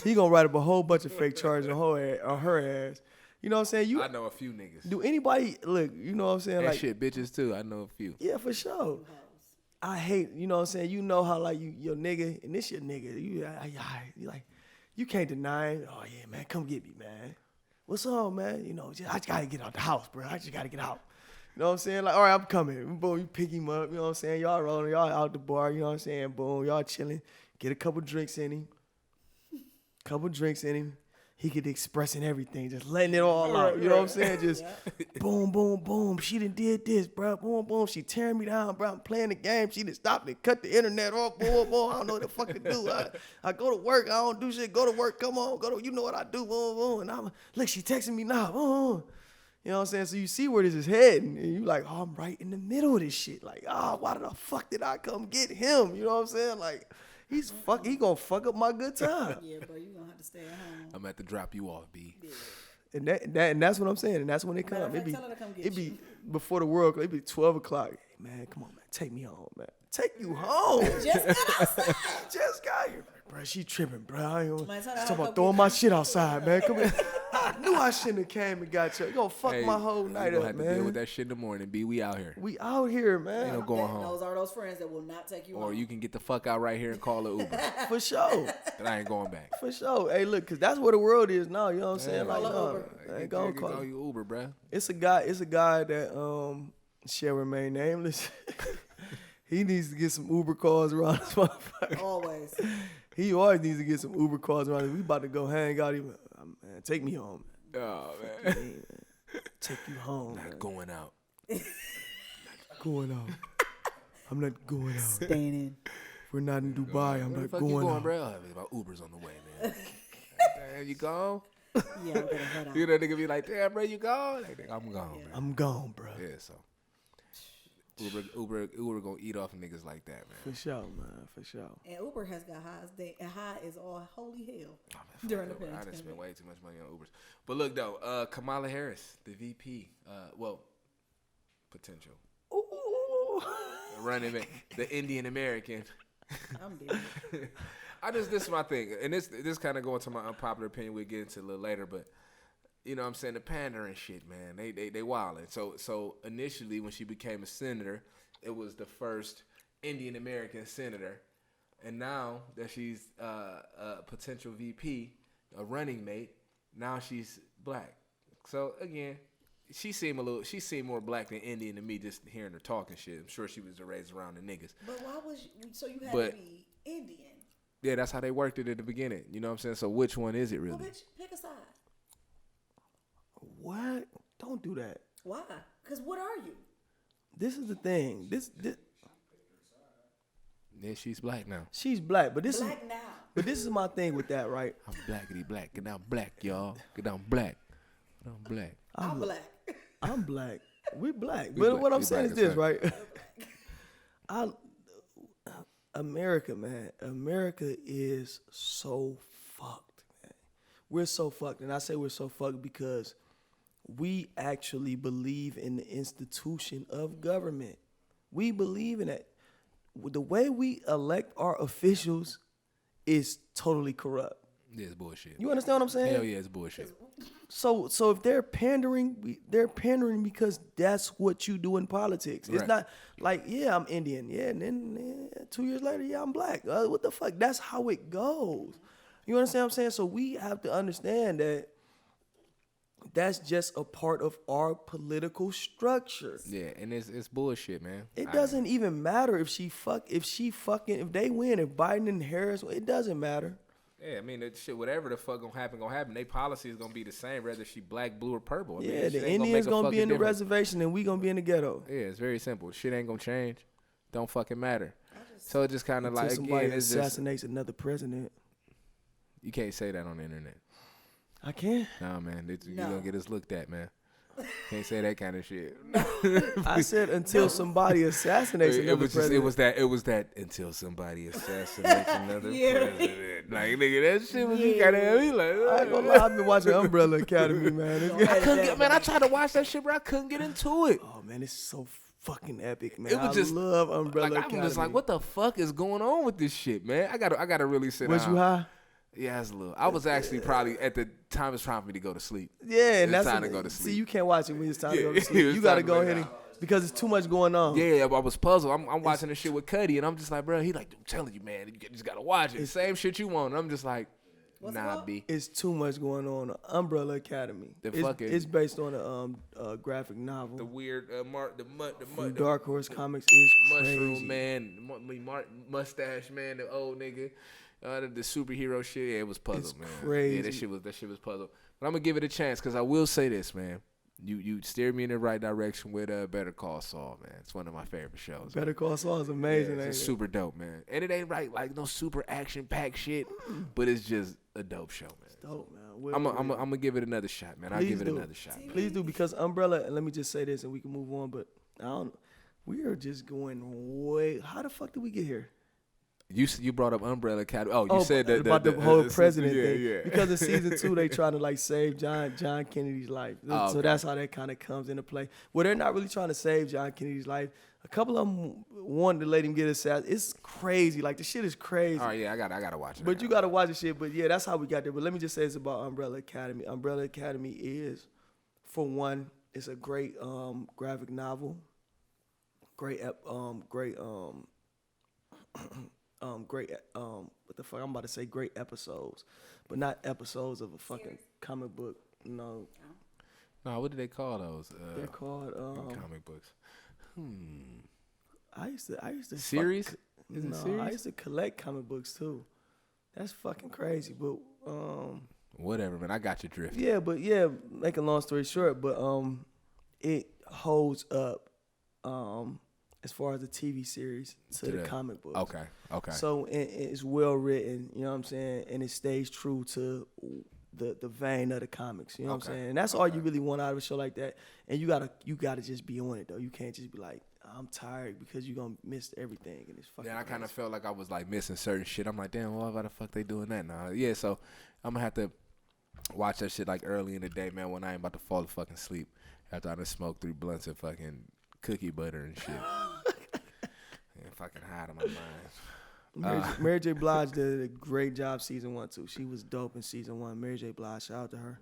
he gonna write up a whole bunch of fake charges on her ass. You know what I'm saying? I know a few niggas. Do anybody look? You know what I'm saying? And Like shit, bitches too. I know a few. yeah, for sure. I hate. You know what I'm saying? You know how like your nigga and this your nigga. You like you can't deny it. Oh yeah, man, come get me, man. What's up, man? You know, I just gotta get out the house, bro. I just gotta get out. You know what I'm saying? Like, all right, I'm coming. Boom, you pick him up. You know what I'm saying? Y'all rolling, y'all out the bar. You know what I'm saying? Boom, y'all chilling. Get a couple drinks in him. He could expressing everything, just letting it all out. You know what I'm saying? Just boom, boom, boom. She done did this, bro. Boom, boom. She tearing me down, bro. I'm playing the game. She done stopped and cut the internet off. Boom, boom. I don't know what the fuck to do. I go to work. I don't do shit. Go to work. Come on. You know what I do. Boom, boom. And look, she texting me now. Boom. You know what I'm saying? So you see where this is heading. And you like, oh, I'm right in the middle of this shit. Like, why the fuck did I come get him? You know what I'm saying? Like, he gonna fuck up my good time. Yeah, bro, you gonna have to stay at home. I'm at to drop you off, B. Yeah. And that's what I'm saying. And that's when it Matter come. of fact, tell her to come get It be you. before the world. It be 12 o'clock. Hey, man, come on, man. Take me home, man. Take you home. Just got outside. Just got here. Bro, she tripping, bro. I ain't Man, tell her she's I'll talking go about throwing get my shit outside, man. Come here. I knew I shouldn't have came and got you. You gonna fuck Hey, my whole you night gonna up, have to deal with man. that shit in the morning, B. We out here. We out here, man. Ain't no going home. Those are those friends that will not take you Or home. you can get the fuck out right here and call an Uber. For sure. And I ain't going back. For sure. Hey, look, cause that's where the world is now. You know what I'm saying? Yeah. Like, Call no, Uber. I ain't gonna call. you Uber, bruh. It's a guy that shall remain nameless. He needs to get some Uber calls around this motherfucker. Always. He always needs to get some Uber calls around. We about to go hang out. Man, take me home. Oh, man. Man. Take you home. Not Man. going out. Going out. I'm not going out. Staying in. We're not in Dubai. I'm Where the not fuck going you going, out. bro? My Uber's on the way, man. Damn, you gone? Yeah, I'm gonna head out. You know, nigga be like, damn, bro, you gone? Like, I'm gone, man. I'm gone, bro. Yeah, so. Uber gonna eat off niggas like that, man. For sure, man. For sure. And Uber has got highs. High is all holy hell Oh, man, during the fuck Uber. I done pandemic. spent way too much money on Ubers. But look, though, Kamala Harris, the VP, potential Ooh. running mate, the Indian American. I'm dead. This is my thing, and this kind of going to my unpopular opinion. We'll get into a little later, but you know what I'm saying, the pandering shit, man, they wildin'. So initially when she became a senator, it was the first Indian American senator, and now that she's a potential VP, a running mate, now she's black. So again, she seemed more black than Indian to me, just hearing her talking shit. I'm sure she was raised around the niggas. But why was you, so you had But- to be Indian? Yeah, that's how they worked it at the beginning. You know what I'm saying? So which one is it Well, really? bitch, pick a side. What? Don't do that. Why? Because what are you? This is the thing. This Yeah, she's black now. she's black, but this Black now. is my thing with that, right? I'm blackity black. Get down black, y'all. Get down black. Get down black. I'm black. I'm black. We black. We But black. what I'm We saying black is as this, right? America, man. America is so fucked, man. We're so fucked. And I say we're so fucked because we actually believe in the institution of government. We believe in it. The way we elect our officials is totally corrupt. Yeah, it's bullshit. You understand what I'm saying? Hell yeah, it's bullshit. So if they're pandering, they're pandering because that's what you do in politics. It's Right. not like, yeah, I'm Indian. Yeah, and then 2 years later, yeah, I'm black. What the fuck? That's how it goes. You understand what I'm saying? So we have to understand that That's just a part of our political structure. Yeah, and it's bullshit, man. It doesn't even matter if if they win, if Biden and Harris, it doesn't matter. Yeah, I mean, that shit, whatever the fuck gonna happen. Their policy is gonna be the same, whether she black, blue, or purple. I mean, Yeah, shit the ain't Indians make a gonna be in the fucking difference. reservation and we gonna be in the ghetto. Yeah, it's very simple. Shit ain't gonna change. Don't fucking matter. So it just kind of Until like, somebody again, it's just, assassinates another president. you can't say that on the internet. I can't. Nah, man, you're No. gonna get us looked at, man. Can't say that kind of shit. I said until somebody assassinates another president. It was that until somebody assassinates another Yeah. president. Like, nigga, that shit was kind of heavy. Like, I ain't gonna lie, I've been watching Umbrella Academy, man. I couldn't get, man. I tried to watch that shit, but I couldn't get into it. Oh man, it's so fucking epic, man. It was just I love Umbrella like, Academy. I'm just like, what the fuck is going on with this shit, man? I gotta really sit Was down. you high? Yeah, it's a little. I was actually probably at the time it's time for me to go to sleep. Yeah, and It's that's time to go to sleep. See, you can't watch it when it's time to go Yeah, to sleep. it's You gotta time to go lay ahead and down. because it's too much going on. Yeah, I was puzzled. I'm watching this shit with Cuddy, and I'm just like, bro, he like, I'm telling you, man, you just gotta watch it. Same shit you want. And I'm just like, What's it nah, called? B. It's too much going on. Umbrella Academy. It's based on a graphic novel. The weird, From Dark Horse Comics is crazy. mushroom man, mustache man, the old nigga, the superhero shit. Yeah, it was puzzle, It's man. crazy. Yeah, that shit was puzzle. But I'm gonna give it a chance because I will say this, man. You steered me in the right direction with Better Call Saul, man. It's one of my favorite shows. Better Call Saul is amazing. Yeah, ain't it's it? super dope, man. And it ain't like no super action packed shit, but it's just a dope show, man. Dope, man. I'm gonna give it another shot, man. I'll Please give it do. another shot. Man. Please do, because Umbrella, and let me just say this and we can move on, but we are just going way. How the fuck did we get here? You brought up Umbrella Academy. Oh, you said that about the whole president yeah, thing. Yeah. Because in season 2, they trying to like save John Kennedy's life. Oh, So okay. that's how that kind of comes into play. Well, they're not really trying to save John Kennedy's life. A couple of them wanted to let him get assassinated. It's crazy. Like the shit is crazy. All right, yeah, I gotta watch it. But you gotta watch the shit. But yeah, that's how we got there. But let me just say this about Umbrella Academy. Umbrella Academy is, for one, it's a great graphic novel. Great what the fuck I'm about to say, great episodes, but not episodes of a fucking comic book. No, No, what do they call those? they're called comic books. I used to Series? fuck- Is it no, series? I used to collect comic books too. That's fucking crazy, but Whatever, man. I got your drift. yeah, make a long story short, but it holds up as far as the TV series to the comic books. Okay. So it's well written, you know what I'm saying, and it stays true to the vein of the comics, you know what I'm saying. And that's all you really want out of a show like that. And you gotta just be on it though. You can't just be like, I'm tired, because you're gonna miss everything, and it's fucking. Yeah, I kind of felt like I was like missing certain shit. I'm like, damn, why the fuck they doing that now? Yeah, so I'm gonna have to watch that shit like early in the day, man, when I ain't about to fall fucking asleep after I done smoked 3 blunts of fucking cookie butter and shit. And fucking high out of my mind. Mary J. Blige did a great job season 1 too. She was dope in season 1. Mary J. Blige, shout out to her.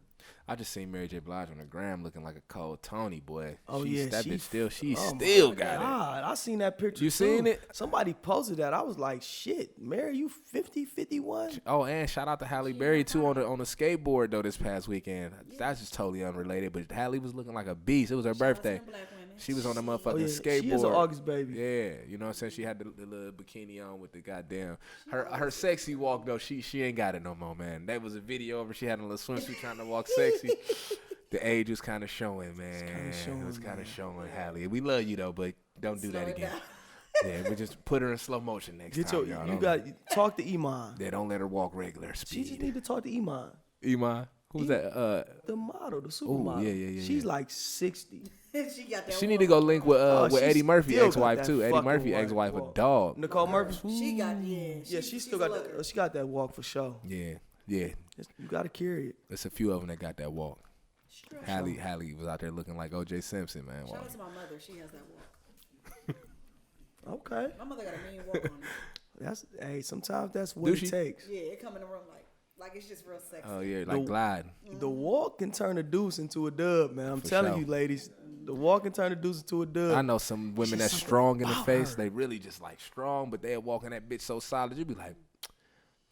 I just seen Mary J. Blige on the gram looking like a cold Tony, boy. Oh, She's, yeah, that she- bitch still, she oh, still my got it. God, I seen that picture. You too. seen it? Somebody posted that. I was like, shit, Mary, you 50, 51? Oh, and shout out to Halle Berry too on the skateboard though this past weekend. That's just totally unrelated, but Halle was looking like a beast. It was her birthday. Black women. She was on the motherfucking Oh, yeah. skateboard. She is an August baby. Yeah, you know what I'm saying? She had the little bikini on with the goddamn her sexy walk though. She ain't got it no more, man. That was a video of her. She had a little swimsuit trying to walk sexy. The age was kind of showing, man. It was kind of showing, Halle. We love you though, but don't do that again. Yeah, we just put her in slow motion next time, y'all. You got talk to Iman. Yeah, don't let her walk regular She just speed. need to talk to Iman. Iman, who's that? The model, the supermodel. yeah. She's like 60. She got that. She need to go link with she Eddie Murphy still got ex-wife that too. Eddie fucking Murphy white ex-wife, a walk. dog. Nicole Murphy. She got Yeah, she still got that. She got that walk for sure. Yeah. You gotta carry it. There's a few of them that got that walk. Halle was out there looking like O.J. Simpson, man. Shout Wow. out to my mother. She has that walk. Okay. My mother got a mean walk on her. Sometimes that's what Do it she? takes. Yeah, it come in the room like it's just real sexy. Oh yeah, like glide. The walk can turn a deuce into a dub, man. I'm For telling sure. you, ladies. The walk can turn a deuce into a dub. I know some women that's something strong in the about face. her. They really just like strong, but they're walking that bitch so solid. You be like,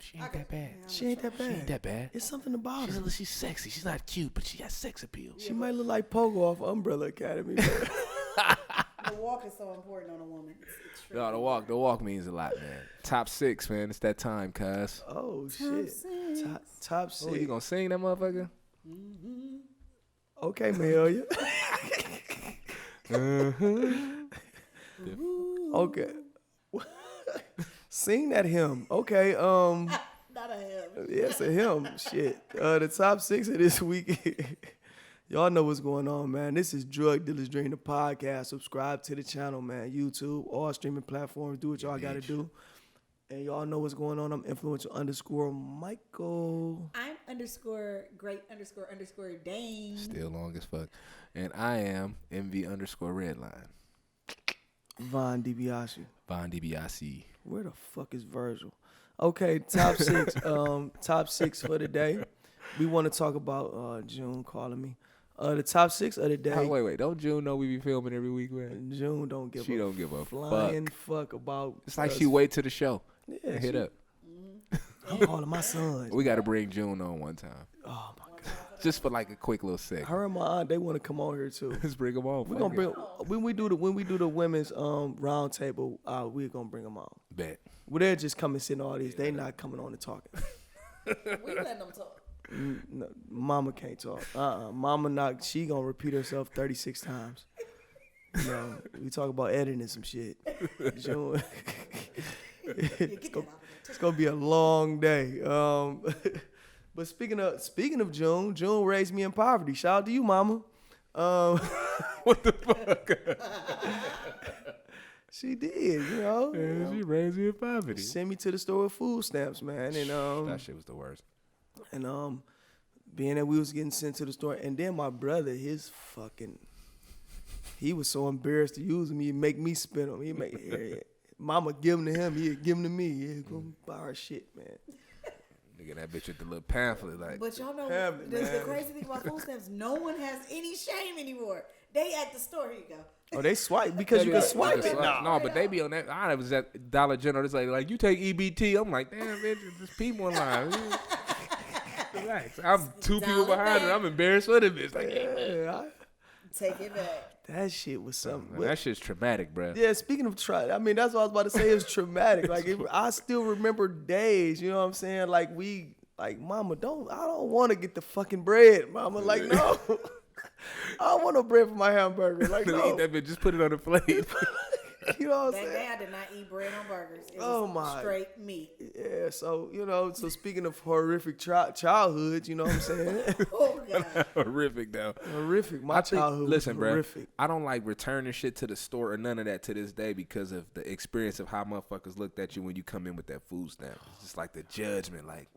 She ain't that bad. She ain't that bad. She ain't that bad. It's something about her. She's sexy. She's not cute, but she has sex appeal. She might look like Pogo off Umbrella Academy. The walk is so important on a woman. It's extremely No, the walk means a lot, man. Top 6, man. It's that time, cuz. Oh shit. Top Oh, you 6. gonna sing that motherfucker? Okay, Mahalia. Okay. Sing that hymn. Okay. Not a him. Yeah, it's a hymn. Shit. The top 6 of this week. Y'all know what's going on, man. This is Drug Dealers Dream, the podcast. Subscribe to the channel, man. YouTube, all streaming platforms. Do what y'all got to do. And y'all know what's going on. I'm influencer_Michael. I'm _great__Dane. Still long as fuck. And I am MV_Redline. Von DiBiase. Von DiBiase. Where the fuck is Virgil? Okay, top 6. Top 6 for the day. We want to talk about June calling me. The top 6 of the day. Oh, wait. Don't June know we be filming every week, man? June don't give a flying fuck about. It's like she wait to the show. Yeah, and hit up. I'm calling my son. We got to bring June on one time. Oh my god. Just for like a quick little segment. Her and my aunt, they want to come on here too. Let's bring them on. We're gonna bring when we do the women's round table. We're gonna bring them on. Bet. Well, they're just coming sitting all these. They not coming on and talking. We letting them talk. No, Mama can't talk. Mama not. She gonna repeat herself 36 times. You know, we talk about editing some shit. June. It's gonna be a long day. But speaking of June, June raised me in poverty. Shout out to you, Mama. What the fuck? She did, you know. Yeah, she raised me in poverty. Sent me to the store with food stamps, man, and that shit was the worst. And being that we was getting sent to the store, and then my brother, he was so embarrassed to use me, make me spend them. He make Mama give them to him, he'd give them to me. Yeah, go buy our shit, man. Nigga, that bitch with the little pamphlet, like. But y'all know Pamphlet, the man. crazy thing about food stamps, no one has any shame anymore. They at the store. Here you go. Oh, they swipe because you can swipe it. No, but they be on that. I was at Dollar General. It's like you take EBT. I'm like, damn, bitch, there's people in line. Relax. I'm 2 people behind it. I'm embarrassed for the bitch. Like, Yeah, Take it back. that shit was something. man, that shit's traumatic, bro. Yeah, speaking of that's what I was about to say. It's traumatic. Like I still remember days. You know what I'm saying? Like Mama, I don't want to get the fucking bread, Mama. Like no, I don't want no bread for my hamburger. Like no, Eat that bitch. Just put it on the plate. you know what I'm That saying? day I did not eat bread on burgers. It Oh, was my. straight meat. Yeah, so so speaking of horrific childhood, you know what I'm saying? Oh God. Horrific, though. Horrific. My childhood listen, was bro. horrific. I don't like returning shit to the store or none of that to this day because of the experience of how motherfuckers looked at you when you come in with that food stamp. It's just like the judgment, like.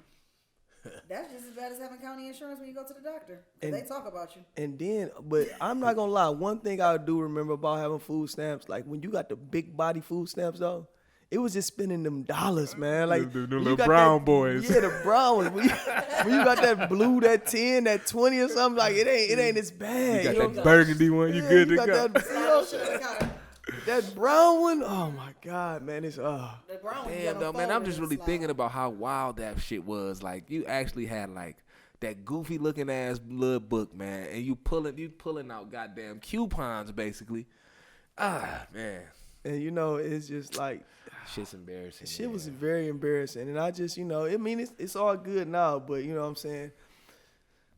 That's just as bad as having county insurance when you go to the doctor. 'Cause And- they talk about you. And then, but I'm not gonna lie. One thing I do remember about having food stamps, like when you got the big body food stamps, though, it was just spending them dollars, man. Like The when you little got brown boys. Yeah, the brown ones. When you got that blue, that 10, that 20 or something, like it ain't as bad. You got know that what burgundy one, you Yeah, good you to got go. that brown one. Oh my God, man, it's The brown one, you Damn, got though, them man, I'm folded just and really slide. thinking about how wild that shit was. Like, you actually had like that goofy looking ass little book, man, and you pulling out goddamn coupons, basically. Ah, man, and you know it's just like shit's embarrassing. shit was man. very embarrassing, and I just it's all good now, but you know what I'm saying.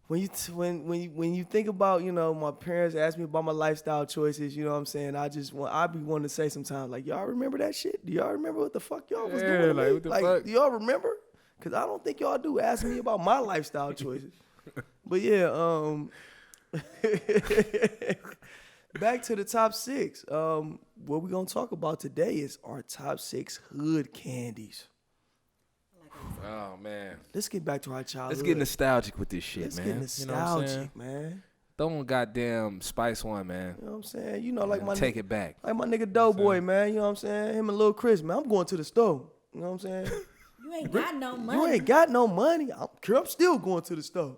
When you think about, my parents asked me about my lifestyle choices, you know what I'm saying? I be wanting to say sometimes, like, y'all remember that shit? Do y'all remember what the fuck y'all was Yeah, doing? to like, me? what the fuck? Do y'all remember? Because I don't think y'all do ask me about my lifestyle choices. But yeah, back to the top 6. What we're going to talk about today is our top 6 hood candies. Oh man, Let's get back to our childhood. let's get nostalgic with this shit, Let's man. get You know what I'm nostalgic, saying? man. Throw on goddamn Spice One, man. You know what I'm saying? Like my Take it back. Like my nigga Doughboy, man. You know what I'm saying? Him and Lil Chris, man. I'm going to the store. You know what I'm saying? You ain't got no money. You ain't got no money. I'm still going to the store.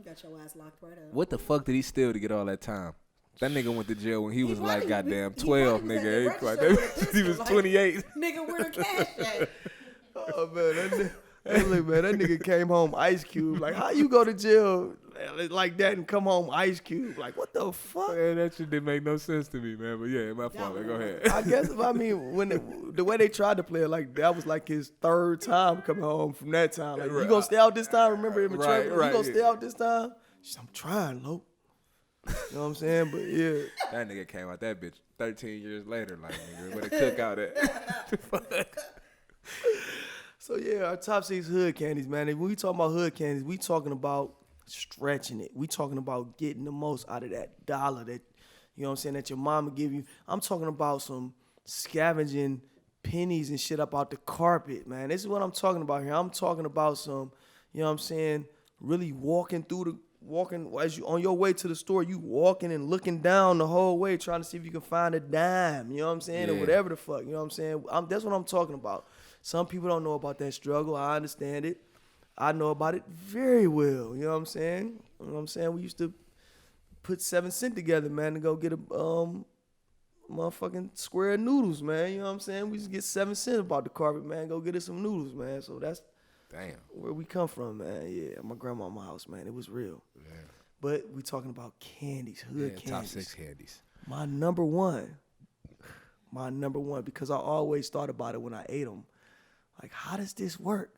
Got your ass locked right up. What the fuck did he steal to get all that time? That nigga went to jail when he was probably- like goddamn he 12, probably was at nigga. the Like register with a he was pistol, like- 28. Nigga, where the cash at? Oh man, Hey, look, man, that nigga came home Ice Cube. Like, how you go to jail like that and come home Ice Cube? Like, what the fuck? Man, that shit didn't make no sense to me, man. But yeah, my fault. Man. Go ahead. I guess I mean when the way they tried to play it, like that was like his third time coming home from that time. Like, you gonna stay out this time? Remember him and Trevor? You gonna stay out this time? I'm trying, Lo. You know what I'm saying? But yeah, That nigga came out that bitch 13 years later. Like, nigga, where the cookout at? so yeah, our top 6 hood candies, man. And when we talking about hood candies, we talking about stretching it. We talking about getting the most out of that dollar that, you know what I'm saying, that your mama give you. I'm talking about some scavenging pennies and shit up out the carpet, man. This is what I'm talking about here. I'm talking about some, you know what I'm saying, really walking as you on your way to the store, you walking and looking down the whole way trying to see if you can find a dime, you know what I'm saying, or whatever the fuck, you know what I'm saying. That's what I'm talking about. Some people don't know about that struggle. I understand it. I know about it very well, you know what I'm saying. You know what I'm saying? We used to put 7 cents together, man, to go get a motherfucking square of noodles, man. You know what I'm saying? We used to get 7 cents about the carpet, man. Go get us some noodles, man. So that's where we come from, man. Yeah, my grandma's house, man. It was real. Yeah. But we talking about candies, hood candies. Top 6 candies. My number one, because I always thought about it when I ate them. Like, how does this work?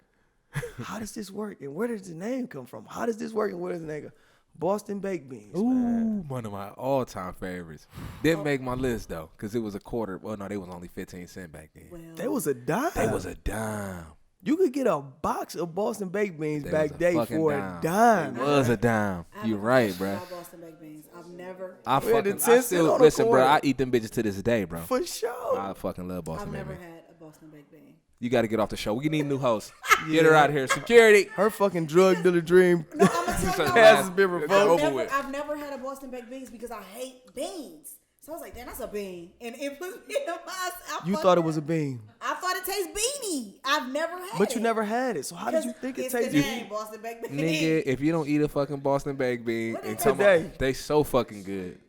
How does this work? And where does the name come from? How does this work and where does the name go? Boston baked beans. Ooh, man. One of my all-time favorites. Didn't make my list though, cause it was a quarter. Well, no, they was only 15 cents back then. Well, They was a dime. They was a dime. You could get a box of Boston baked beans They back was a day fucking for dime. a dime. It was a dime. You right, bro. Boston baked beans. I've never. I We had the fucking 10 I cent still on the listen, bro. corner. I eat them bitches to this day, bro. For sure. I fucking love Boston I've never baked beans. had a Boston baked bean. You got to get off the show. We need a new host. Get her out of here. Security. Her fucking drug dealer dream No, I'm gonna tell you. has been It's revoked. over with. I've never had a Boston baked beans because I hate beans. So I was like, damn, that's a bean. And it was in my mouth. You thought it was a bean, I thought it tastes beany. I've never had it. but you never had it. So how did you think it It's tasted? the name, Boston baked beans. Nigga, if you don't eat a fucking Boston baked bean What and is come today? on, they so fucking good.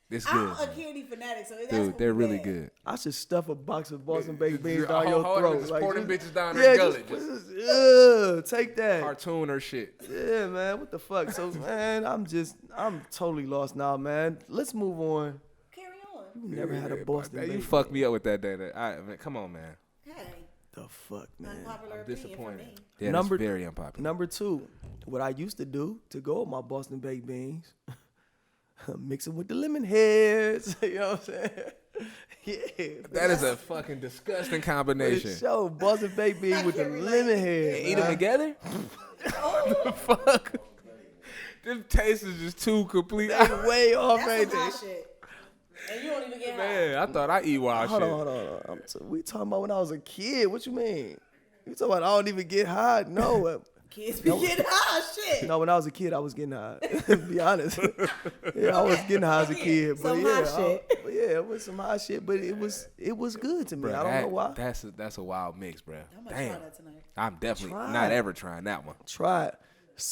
It's I'm good. a candy fanatic, so that's Dude, what they're we really had. good. I should stuff a box of Boston baked beans Just down your hold it, throat. just pour them bitches down yeah, their gullet. take that. Cartoon or shit. Yeah, man, what the fuck? So, man, I'm totally lost now, man. Let's move on. Carry on. You never had a Boston You baked fucked me up with that day. Man, come on, man. Hey, The fuck, man. unpopular I'm opinion for disappointed. me. Yeah, Number- that's very unpopular. Number 2, what I used to do to go with my Boston baked beans, mix them with the lemon heads. You know what I'm saying? Yeah. That is a fucking disgusting combination. Show Boston baked beans with the lemon heads. Eat them together? What the fuck? This taste is just too complete. They way off, That's ain't some they? hot shit. And you don't even get hot. Man, I thought I eat wild Hold shit. on. We talking about when I was a kid. What you mean? You talking about I don't even get high? No. Kids be getting hot shit. No, when I was a kid, I was getting high. To be honest. Yeah, I was getting high as a kid. But Some yeah, hot shit. but yeah, it was some hot shit. But it was good to me. I don't know why. That's a wild mix, bro. I'm gonna Damn. try that tonight. I'm definitely Try not it. ever trying that one. Try it.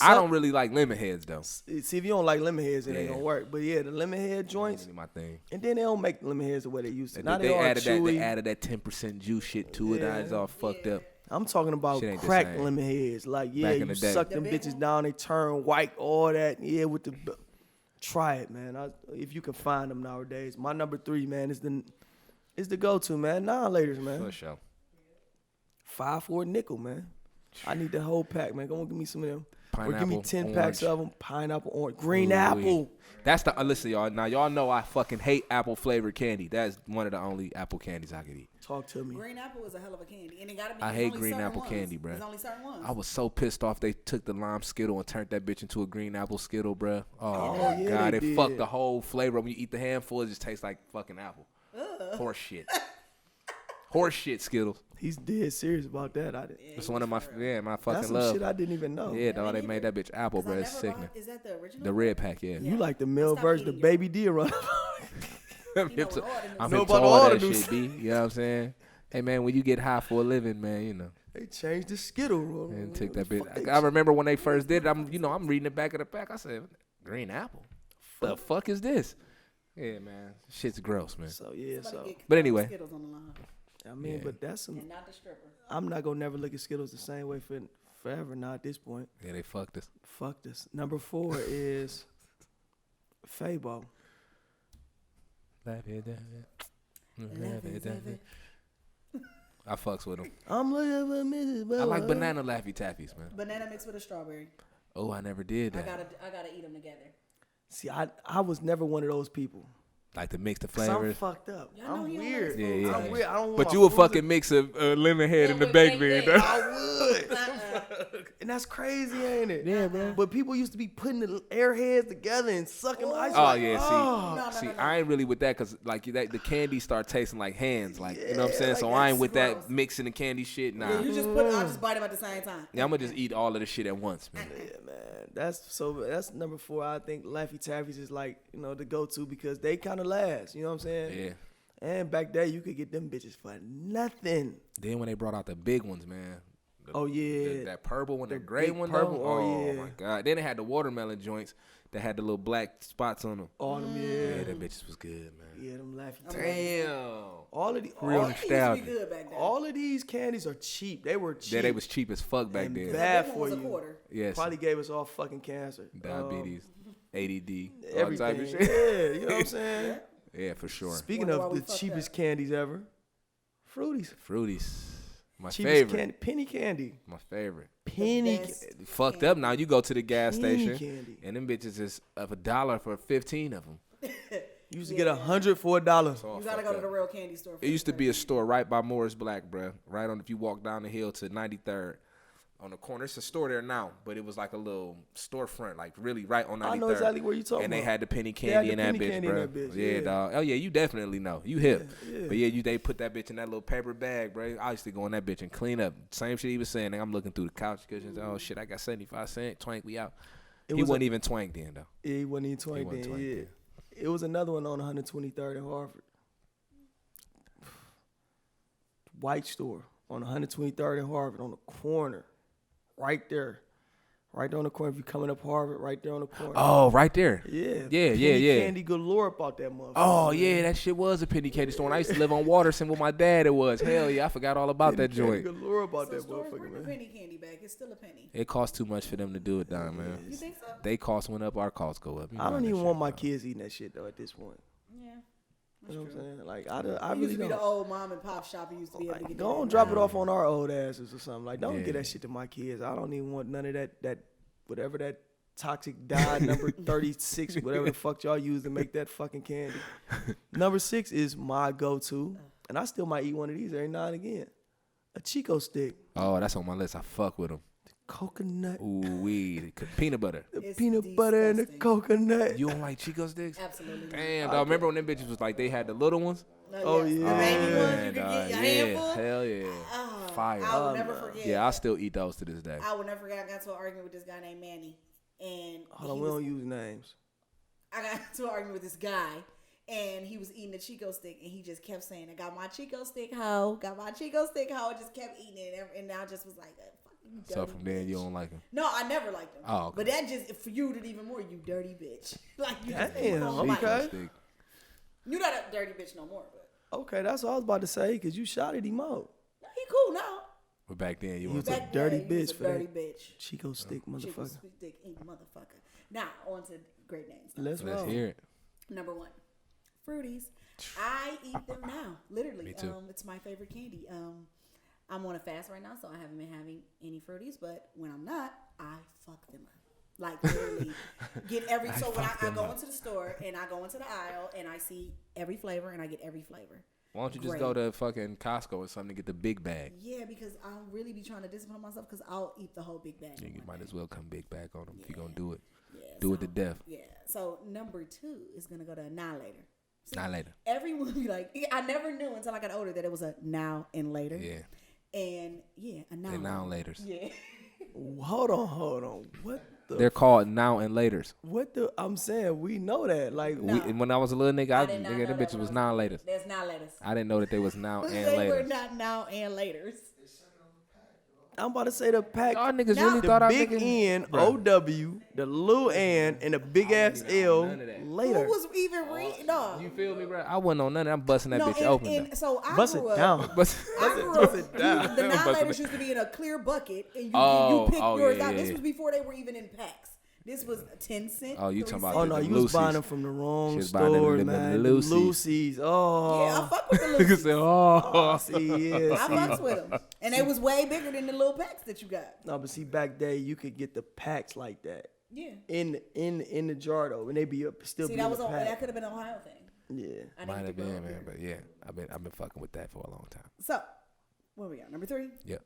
I don't really like lemon heads though. See, if you don't like lemon heads, it ain't Yeah. gonna work. But yeah, the lemon head joints, Really my thing. and then they don't make lemon heads the way they used to. Now They they, all added that. chewy. They added that 10% juice shit to it. Now it's all fucked up. I'm talking about Shit ain't the cracked same. lemon heads. Like, yeah, Back in you the day. suck The them big bitches one? down, they turn white, all that. Yeah, with the. Try it, man. If you can find them nowadays. My number 3, man, is the go-to, man. Laters, man. For sure. 5 for a nickel, man. I need the whole pack, man. Go on, give me some of them. Or give me Pineapple, 10 packs orange. of them. Pineapple, orange, green Ooh-wee. apple. That's the listen, y'all. Now y'all know I fucking hate apple flavored candy. That's one of the only apple candies I could eat. Talk to me. Green apple is a hell of a candy, and it gotta be. I there's hate only green certain apple ones. candy, bruh. There's only certain ones. I was so pissed off they took the lime Skittle and turned that bitch into a green apple Skittle, bruh. Oh my yeah, god, they it did. fucked the whole flavor. When you eat the handful, it just tastes like fucking apple. Horse shit. Horse shit Skittles. He's dead serious about that. I didn't. It's one of my my That's fucking some love. shit I didn't even know. Yeah, dog, they made that bitch apple, 'Cause I bruh. It's never sickening. bought- Is that the original? The red pack, yeah. You like the male Stop version, the eating baby D run. I'm know into, what all the I'm new- into Know about all all that the new shit, B. You know what I'm saying? Hey, man, when you get high for a living, man, you know, They changed the Skittle. and take that Fuck bit. they I remember when they first did it. I'm reading the back of the pack. I said, green apple. The fuck is this? Yeah, man, shit's gross, man. So yeah, Somebody get But anyway. Skittles on the line, I mean, Yeah. but that's some. and not the stripper. I'm not gonna never look at Skittles the same way for Forever, not at this point. Yeah, they fucked us. Fucked us. Number 4 is Fabo. I fucks with them. I'm looking for Mrs. Bubba. I like banana Laffy Taffies, man. Banana mixed with a strawberry. Oh, I never did I that. gotta eat them together. See, I was never one of those people. Like to mix the 'Cause I'm flavors. fucked up. Y'all know I'm he don't weird. like Yeah, food. yeah. I'm weird. I don't want But my you would food fucking mix a lemon head and the baked bean. though. I would. And that's crazy, ain't it? Yeah, man. But people used to be putting the airheads together and sucking them. Oh yeah, No, see, no, no. I ain't really with that because like that the candy start tasting like hands, like you know what I'm saying. like So I ain't that's with gross. that mixing the candy shit. Nah, Yeah, you just put. I just bite them at the same time. yeah, I'm gonna just eat all of the shit at once, man. Yeah, man. That's number 4. I think Laffy Taffies is like, the go-to because they kind of last. You know what I'm saying? Yeah. And back there, you could get them bitches for nothing. Then when they brought out the big ones, man. Oh, yeah. that purple one, The that gray big one, purple, though. oh, yeah. My god. Then they had the watermelon joints that had the little black spots on them. All them, Yeah, yeah. them bitches was good, man. Yeah, them Laffy Taffies. Damn. All of the, Real all, It used to be nostalgia. good back then. all of these candies are cheap. They were cheap. Yeah, they was cheap as fuck back and then. bad That for one was a you. quarter. Yes. Probably gave us all fucking cancer. Diabetes, ADD, all Everything. type of shit. Yeah, you know what I'm saying? Yeah, for sure. Speaking Wonder why of we the fucked cheapest up. candies ever, Fruities. Fruities. My Cheapest favorite. candy, penny candy. My favorite. Penny best. candy. Fucked up now. You go to the gas Penny station candy. and them bitches is of $1 for 15 of them. You used to get 100 for $1. You gotta go to the real candy store. It used to be a store right by Morris Black, bruh. Right on if you walk down the hill to 93rd. On the corner, it's a store there now, but it was like a little storefront, like really right on 93rd. I know exactly where you talking And they about. had the penny They had candy the in that penny bitch, candy in bro. that bitch, Yeah, yeah. dog. Oh yeah, you definitely know. You hip. Yeah. But yeah, they put that bitch in that little paper bag, bro. I used to go in that bitch and clean up. Same shit he was saying. Nigga, I'm looking through the couch cushions. Oh shit, I got 75 cents. Twank, we out. He wasn't even twank then though. Yeah, he wasn't even 20 He wasn't then. 20 Yeah. then. It was another one on 123rd in Harvard. White store on 123rd in Harvard on the corner. Right there. Right there on the corner. If you're coming up Harvard, right there on the corner. Oh, right there. Yeah. Yeah, Penny yeah, yeah. Candy galore about that motherfucker. Oh man. yeah, that shit was a penny candy store. And I used to live on Waterson with my dad. It was hell yeah. I forgot all about Penny that Candy joint. galore about So that stores motherfucker, bring the man. penny candy back. It's still a penny. It costs too much for them to do it, down, man. You think so? They cost went up, our costs go up. You I know don't that even shit, want my dog. kids eating that shit though at this point. Yeah. You know what I'm saying? Like I It really used to be don't. the old mom and pop shop. You used to be able to Like, get. go that and drop it now. off on our old asses or something. Like, don't Yeah. get that shit to my kids. I don't even want none of that whatever that toxic dye number 36, whatever the fuck y'all use to make that fucking candy. Number 6 is my go-to, and I still might eat one of these every now and again. A Chico stick, Oh, that's on my list. I fuck with them. coconut, Ooh, weed, peanut butter. the It's peanut butter and the disgusting. coconut. You don't like Chico sticks? Absolutely. Damn, dog. Remember when them bitches was like they had the little ones? Oh, yes. yeah. The baby ones you Man, could dog, get your yeah, handful. hell yeah. Oh, Fire. I will Oh, never no. forget. Yeah, I still eat those to this day. I will never forget. I got to an argument with this guy named Manny, and Hold on, he we was- don't use names. I got to an argument with this guy, and he was eating a Chico stick, and he just kept saying, "I got my Chico stick, ho. Got my Chico stick, ho." I just kept eating it, and I just was like, "Fuck you, dirty So from then you bitch." don't like them. No, I never liked him. Oh, okay. But that just fueled it even more. You dirty bitch. Like you just Damn, put on my okay. mic. Stick. You're not a dirty bitch no more, but Okay, that's what I was about to say, because you shouted him out. no, he cool now. But back then you He was was a Back dirty then, he was bitch a for dirty that. bitch. Chico stick, Chico motherfucker. stick eating motherfucker. Now on to great names. Let's Let's roll. hear it. Number 1, Fruities. I eat them now, literally. Me too. It's my favorite candy. I'm on a fast right now, so I haven't been having any Fruities. But when I'm not, I fuck them up. Like literally, get every. So when I go into the store and I go into the aisle and I see every flavor and I get every flavor. Why don't you just Great. go to fucking Costco or something to get the big bag? Yeah, because I'll really be trying to discipline myself because I'll eat the whole big bag. You in one might day. as well come big bag on them if you're gonna do it. Yeah, Do it to so- death. Yeah. So number 2 is gonna go to Annihilator. See, Not later. Everyone be like, I never knew until I got older that it was a now and later. Yeah. And yeah, a now. They're now and laters. Yeah. Hold on. What the? They're called now and laters. What the? I'm saying we know that. Like No. When I was a little nigga, I did not nigga, know them that bitches when was I now and laters. There's now laters. I didn't know that they was now and They were laters. not now and laters. I'm about to say the pack. Y'all niggas No. really The thought I big N, OW, the little N, and the big ass L none of that. later. Who was even no. You feel me, bro? I wasn't on none of that. I'm busting that bitch open. And so I Bust grew it up. down. Bust I grew up. it down. The Bust it non-letters down. used to be in a clear bucket, and you Oh, picked oh, yours yeah, out. yeah, This yeah. was before they were even in packs. This was 10 cents. Oh, you 3 talking about cents. Oh no, the you was Lucy's. buying them from the wrong She was buying them store, the man. Lucy's. The Lucy's. Oh. Yeah, I fuck with the Niggas Lucy's. said, oh. See, yeah. I See. fucks with them, and they was way bigger than the little packs that you got. No, but see, back then you could get the packs like that Yeah. in the jar though, and they be up still. See, be that in was the on. pack. That could have been an Ohio thing. Yeah. I didn't Might get have to grow been, up man, here. but yeah, I've been fucking with that for a long time. So, where we at? Number 3. Yep.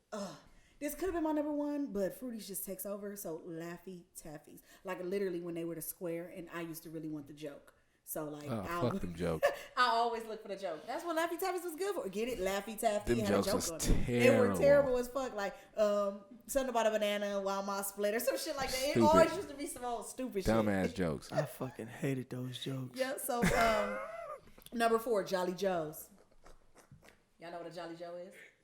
This could have been my number 1, but Fruities just takes over. So Laffy Taffies, like literally when they were the square, and I used to really want the joke. So like, Oh, fuck them jokes. I always look for the joke. That's what Laffy Taffies was good for. Get it, Laffy Taffy. Them had a jokes joke was on it. They were terrible. terrible as fuck. Like something about a banana, wild mouse split, or some shit like that. It Stupid. always used to be some old stupid shit. Dumbass jokes. I fucking hated those jokes. Yeah. So number 4, Jolly Joes. Y'all know what a Jolly Joe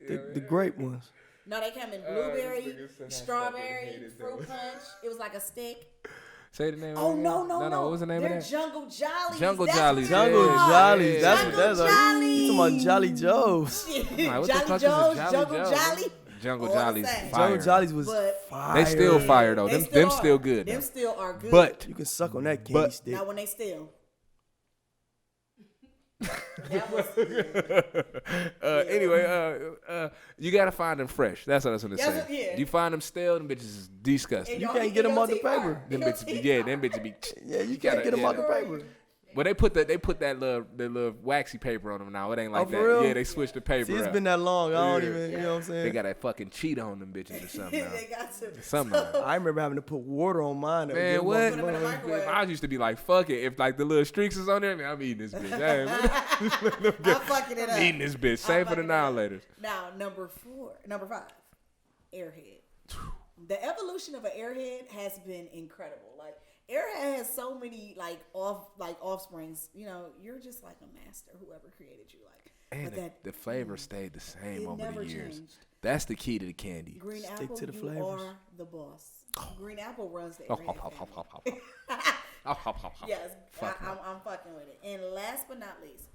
is? The grape ones. No, they come in blueberry, strawberry, fruit punch. It was like a stick. Say the name. Oh again. no! What was the name They're of that? Jungle Jollies. Jungle That's Jollies, what Jungle they are. Jollies. That's Jungle what that's like. Jollies. You talking about Jolly Joes? Like, what the fuck Jolly is a Joes, Jolly Jungle Joe? Jolly. Jungle All the Jollies, same. fire. Jungle Jollies was But- fire. They still fire though. They Them are. still good. Them Though. still are good. But You can suck on that candy But- stick. now when they still. That was anyway, you gotta find them fresh. That's what I was gonna Yes, say. yeah. You find them stale, them bitches is disgusting. You can't get them out the paper. Them bitches, yeah, them bitches be. Yeah, you gotta- can't get them yeah. out the paper. Well, they put that little waxy paper on them now. It ain't like Oh, that. for real? Yeah, they switched the paper. See, it's up. been that long. I don't Yeah. even, you know what I'm saying? They got that fucking cheat on them bitches or something now. they got to. Something. I remember having to put water on mine. Man, Get them what? off Put 'em in the microwave. I used to be like, fuck it. If like the little streaks is on there, man, I'm eating this bitch. Hey, man, I'm fucking it up. eating this bitch. Save for the fucking it up. now-laters. Now, number 5, Airhead. The evolution of an Airhead has been incredible. Like Airhead has so many offsprings. You know, you're just like a master, whoever created you. Like, And but the flavor stayed the same it over never the years. changed. That's the key to the candy. Green Stick Apple, to the you flavors. are the boss. Green Apple runs the Oh, Airhead family. Yes, I'm fucking with it. And last but not least,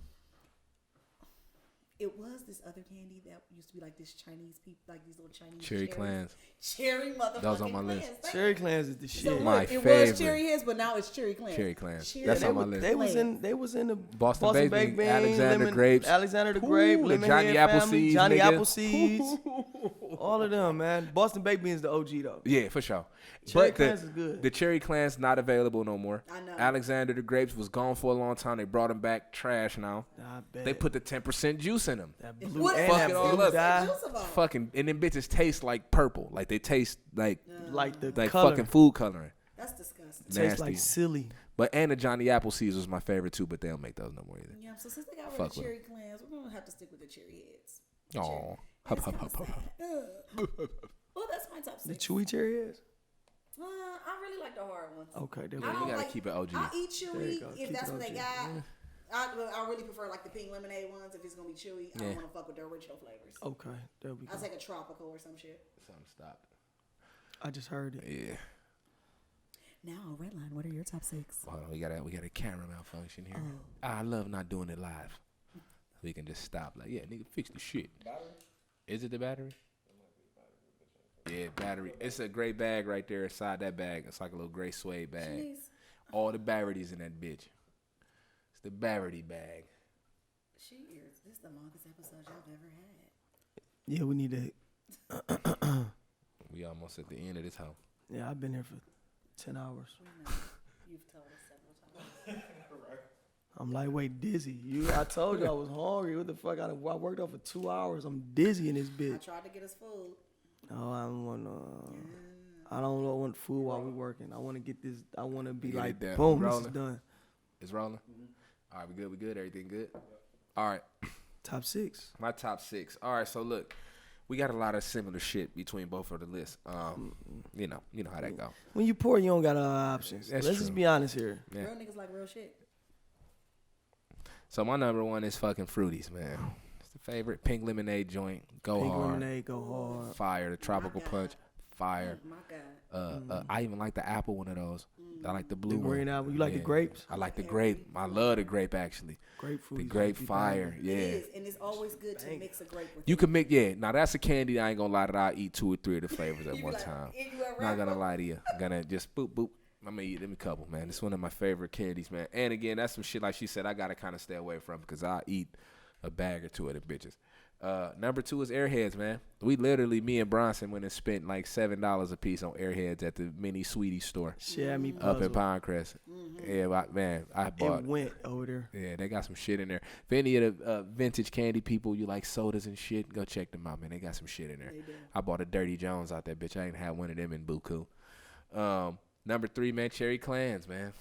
it was this other candy that used to be like this Chinese people, like these little Chinese Cherry cherries. clans. Cherry motherfucking That was on my clans. list. Thank Cherry you. Clans is the So shit. My look, it favorite. was Cherry Heads, but now it's Cherry Clans. Cherry Clans. Cherry That's Clans. on my list. They was in the Boston Baked Bean, Alexander lemon, Grapes. Alexander the Ooh, Grape, the Lemon Johnny Head Appleseeds, family, Johnny nigga. Appleseeds, all of them, man. Boston Baked Beans the OG though. Yeah, for sure. Cherry But Clans is good. The Cherry Clans not available no more. I know. Alexander the Grapes was gone for a long time. They brought them back. Trash now. I bet. They put the 10% juice in them. that blue What and is Fuck that it all blue up. dye, Juice about? Fucking and them bitches taste like purple. Like they taste like like the like color. fucking food coloring. That's disgusting. Tastes Nasty. like silly. But and the Johnny Appleseeds was my favorite too, but they don't make those no more either. Yeah, so since they got rid Fuck of with Cherry Clans, we're gonna have to stick with the Cherry Heads. Oh, It's kinda sad. Well, that's my top The 6. chewy cherry is. I really like the hard ones. Okay, there we I go. don't gotta like, keep it OG. I'll eat There chewy you go. if Keep that's it what they OG. got. I really prefer like the pink lemonade ones if it's gonna be chewy. I don't want to fuck with the original flavors. Okay, there we go. I'll take a tropical or some shit. Something stopped. I just heard it. Yeah. Now, Redline, what are your top 6? Hold on, we got a camera malfunction here. I love not doing it live. We can just stop. Like, yeah, nigga, fix the shit. Battery? Is it the battery? Yeah, battery. It's a gray bag right there inside that bag. It's like a little gray suede bag. Jeez. All the batteries in that bitch. It's the battery bag. This is the longest episode y'all ever had. Yeah, we need to. We almost at the end of this hoe. Yeah, I've been here for 10 hours. You've told us several times. I'm lightweight dizzy. I told you I was hungry. What the fuck? I worked out for 2 hours. I'm dizzy in this I bitch. tried to get us food. No, I don't want. I don't want food while we working. I want to get this. I want to be Get like, it done. boom, this is Rolling. done. It's rolling? All right, we good? Everything good? All right. Top 6. My top 6. All right, so look. We got a lot of similar shit between both of the lists. You know how that go. When you poor, you don't got a lot of options. That's Let's true. just be honest here. Yeah. Real niggas like real shit. So my number 1 is fucking Fruities, man. It's the favorite pink lemonade joint. Go Pink hard. lemonade, go hard. Fire. The tropical God. punch. Fire. Oh, my God. I even like the apple one of those. I like the blue The green one. apple. You like the grapes? I like the grape. I love the grape actually. Grapefruit. The is grape like fire. It Yeah. is, and it's always good to mix a grape with You it. can make now that's a candy I ain't gonna lie that I eat 2 or 3 of the flavors at You be one like, time. "If you ever Not have gonna one?" lie to you. I'm gonna just boop boop. I'm gonna eat them a couple, man. It's one of my favorite candies, man. And again, that's some shit like she said I gotta kinda stay away from because I eat a bag or 2 of them bitches. Number 2 is Airheads, man. We literally, me and Bronson went and spent like $7 a piece on Airheads at the mini Sweetie store Shit had me up in puzzled. Pinecrest. Yeah, I bought It went over there. Yeah, they got some shit in there. If any of the vintage candy people, you like sodas and shit, go check them out, man. They got some shit in there. I bought a Dirty Jones out that bitch. I ain't had one of them in Buku. Number 3, man, Cherry Clans, man.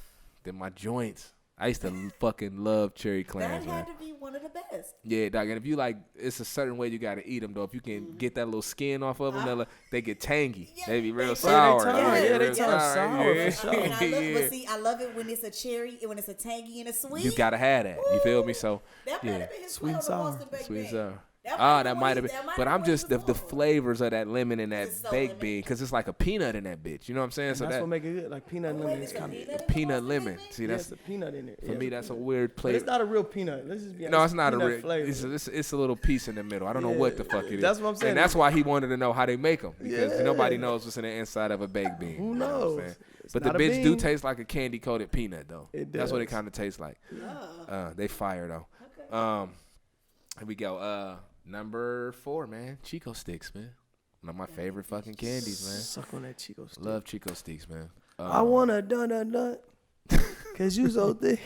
They're my joints. I used to fucking love Cherry Clans, That man. had to be one of the best. Yeah, dog. And if you like, it's a certain way you gotta eat them, though. If you can get that little skin off of them, they get tangy. Yeah, they be real they sour. turn- yeah, they real turn sour, yeah. for sure. And I love, Yeah. but see, I love it when it's a cherry, and when it's a tangy and a sweet. You gotta have that. You feel me? So That might yeah. have been his Sweet and play on the sour. Boston baked Sweet and bean. sour. That That might have been. But I'm just the flavor. flavors of that lemon and that It's so baked lemon. bean, because it's like a peanut in that bitch. You know what I'm saying? And So that's that what make it good. Like peanut and lemon is kind of. peanut lemon. See, Yes, that's the peanut in it. for Yeah, me. it's That's a peanut. weird But play. it's not a real peanut. Let's just be honest. No, it's not a peanut real. flavor. It's a little piece in the middle. I don't know what the fuck it is. That's what I'm saying. And that's why he wanted to know how they make them, because Yeah. nobody knows what's in the inside of a baked bean. Who You know what I'm knows? saying? It's But the not a bitch do bean. taste like a candy coated peanut though. It That's what it does. kind of tastes like. They fire though. Here we go. Number 4, man. Chico sticks, man. One of my favorite fucking candies, man. Suck on that Chico stick. Love Chico sticks, man. I want a dun. Cause you so thick.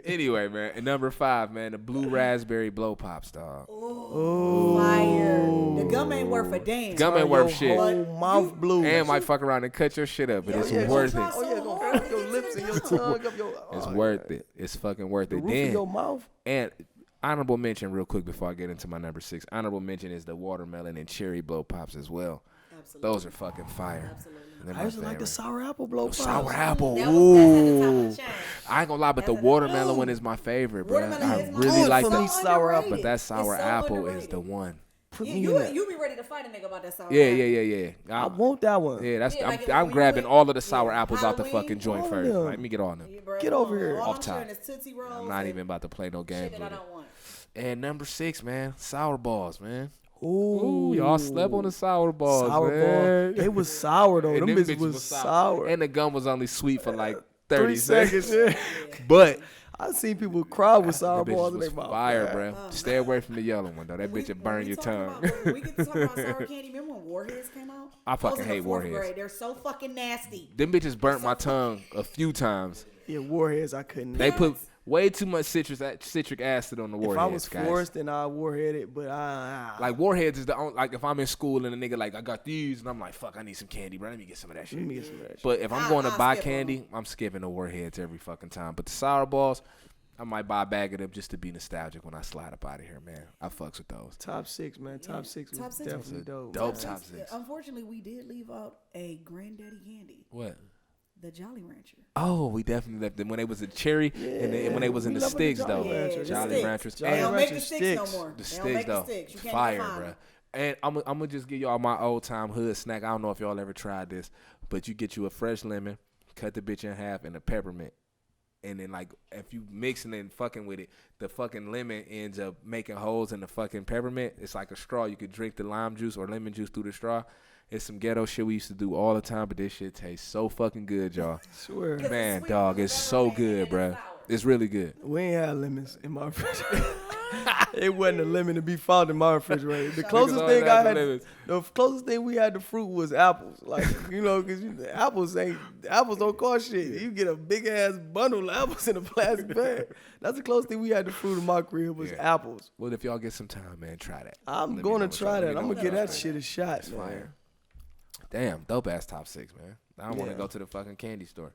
Anyway, man. And number 5, man. The blue raspberry blow pops, dog. Fire. The gum ain't worth a damn. Gum ain't worth shit. Whole mouth blue. And might fuck around and cut your shit up, but it's yeah, worth try it. so Oh yeah, go hard up to your get to lips the and your gum. tongue, up your. It's oh, worth yeah. it. It's fucking worth The it. roof of your mouth. And honorable mention real quick before I get into my number 6. Honorable mention is the watermelon and cherry blow pops as well. Absolutely. Those are fucking fire. Absolutely. They're I my used to like the favorite. sour apple blow pops. Sour apple. That's at the top Ooh. of the chain. I ain't gonna lie, but the That's a- watermelon Ooh. one is my favorite, bro. Watermelon I is my really favorite. like for that. me, sour apple. But that It's sour so apple is underrated. the one. Put Yeah, me in you that. be ready to fight a nigga about that sour Yeah, apple. yeah. I want that one. Yeah, that's. Yeah, like it I'm when you grabbing went- all of the sour yeah, apples out the Halloween, fucking joint all of first. them. Let me get on them. Yeah, bro, Get over here. All Off I'm top. sharing is Tootsie Rolls I'm not and even about to play no games shit that I with it. don't want. And number 6, man, sour balls, man. Ooh, Y'all slept on the sour balls, sour man. ball. They was sour though. And Them bitches was sour. And the gum was only sweet for like 30 3 seconds. seconds. But I seen people cry with sour them balls bitches in was their mouth. fire, bro. Stay away from the yellow one, though. That bitch will When burn we your talk tongue. About, when we get to talk about sour candy, remember when Warheads came out? I fucking was in the hate 4th Warheads. grade. They're so fucking nasty. Them bitches burnt my tongue a few times. Yeah, Warheads. I couldn't. They put way too much citric acid on the if warheads, I was guys. forced, then I warhead it. But Like warheads is the only, like if I'm in school and a nigga like I got these and I'm like fuck I need some candy, bro. Let me get some of that shit. let me get some of that shit. But if I'm I'll going to buy skip 'em. candy, I'm skipping the warheads every fucking time. But the sour balls, I might buy a bag of them just to be nostalgic when I slide up out of here, man. I fucks with those. Top 6, man. Top 6 was Top six was definitely dope. Dope top 6. Unfortunately, we did leave out a granddaddy candy, What? the Jolly Rancher. Oh, we definitely left them when they was a cherry and when they was in We the left with the sticks Jolly though. Rancher. the Jolly sticks. Ranchers. Jolly They don't And make the Rancher sticks sticks. no more. the They don't sticks make though. the sticks. You can't Fire, even find bro. them. And I'm gonna just give y'all my old time hood snack. I don't know if y'all ever tried this, but you get you a fresh lemon, cut the bitch in half, and a peppermint. And then like if you mixing and fucking with it, the fucking lemon ends up making holes in the fucking peppermint. It's like a straw. You could drink the lime juice or lemon juice through the straw. It's some ghetto shit we used to do all the time, but this shit tastes so fucking good, y'all. Swear. Man, sweet dog, with it's so peppermint good, and bruh. it's sour. It's really good. We ain't had lemons in my refrigerator. It wasn't a lemon to be found in my refrigerator. The closest always thing I had the had, lemons. the closest thing we had to fruit was apples. Like, you know, because apples don't cost shit. You get a big ass bundle of apples in a plastic bag. That's the closest thing we had to fruit in my crib was Yeah. apples. Well, if y'all get some time, man, try that. I'm Let me going know to what try y'all- that. let me I'm know going to what get y'all that think. shit a shot, It's man. fire. Damn, dope ass top 6, man. I want to Yeah. go to the fucking candy store.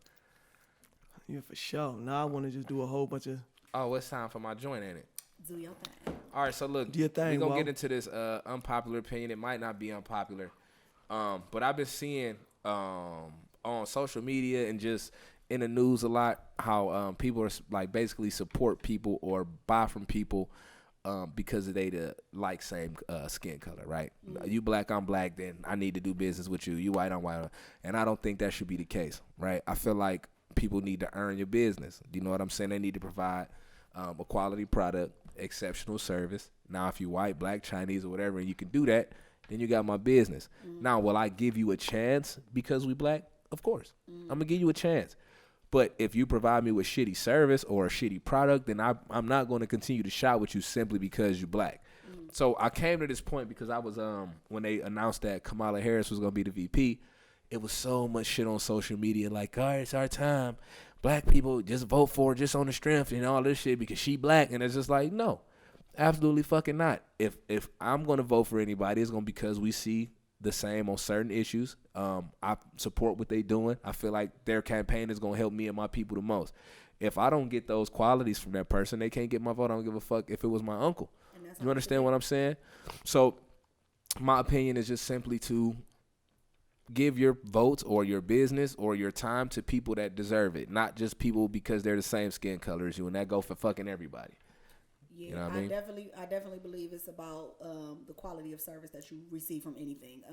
Yeah, for sure. Now I want to just do a whole bunch of. Oh, it's time for my joint, ain't it? Do your thing. All right, so look, Do your thing, we're going to Walt. get into this unpopular opinion. It might not be unpopular, but I've been seeing on social media and just in the news a lot how people are like basically support people or buy from people because they the like same skin color, right? You black, I'm black, then I need to do business with you. You white, I'm white. And I don't think that should be the case, right? I feel like people need to earn your business. You know what I'm saying? They need to provide a quality product, exceptional service. Now, if you white, black, Chinese, or whatever, and you can do that, then you got my business. Now, will I give you a chance because we black? Of course. I'm going to give you a chance. But if you provide me with shitty service or a shitty product, then I'm not going to continue to shop with you simply because you're black. So I came to this point because I was when they announced that Kamala Harris was going to be the VP, it was so much shit on social media like, all right, it's our time. Black people just vote for her just on the strength and all this shit because she black. And it's just like, no, absolutely fucking not. If I'm going to vote for anybody, it's going to be because we see the same on certain issues. I support what they doing. I feel like their campaign is going to help me and my people the most. If I don't get those qualities from that person, they can't get my vote. I don't give a fuck if it was my uncle. You understand what I'm saying? So my opinion is just simply to give your votes or your business or your time to people that deserve it, not just people because they're the same skin color as you, and that go for fucking everybody. Yeah, you know what I mean? I definitely believe it's about the quality of service that you receive from anything.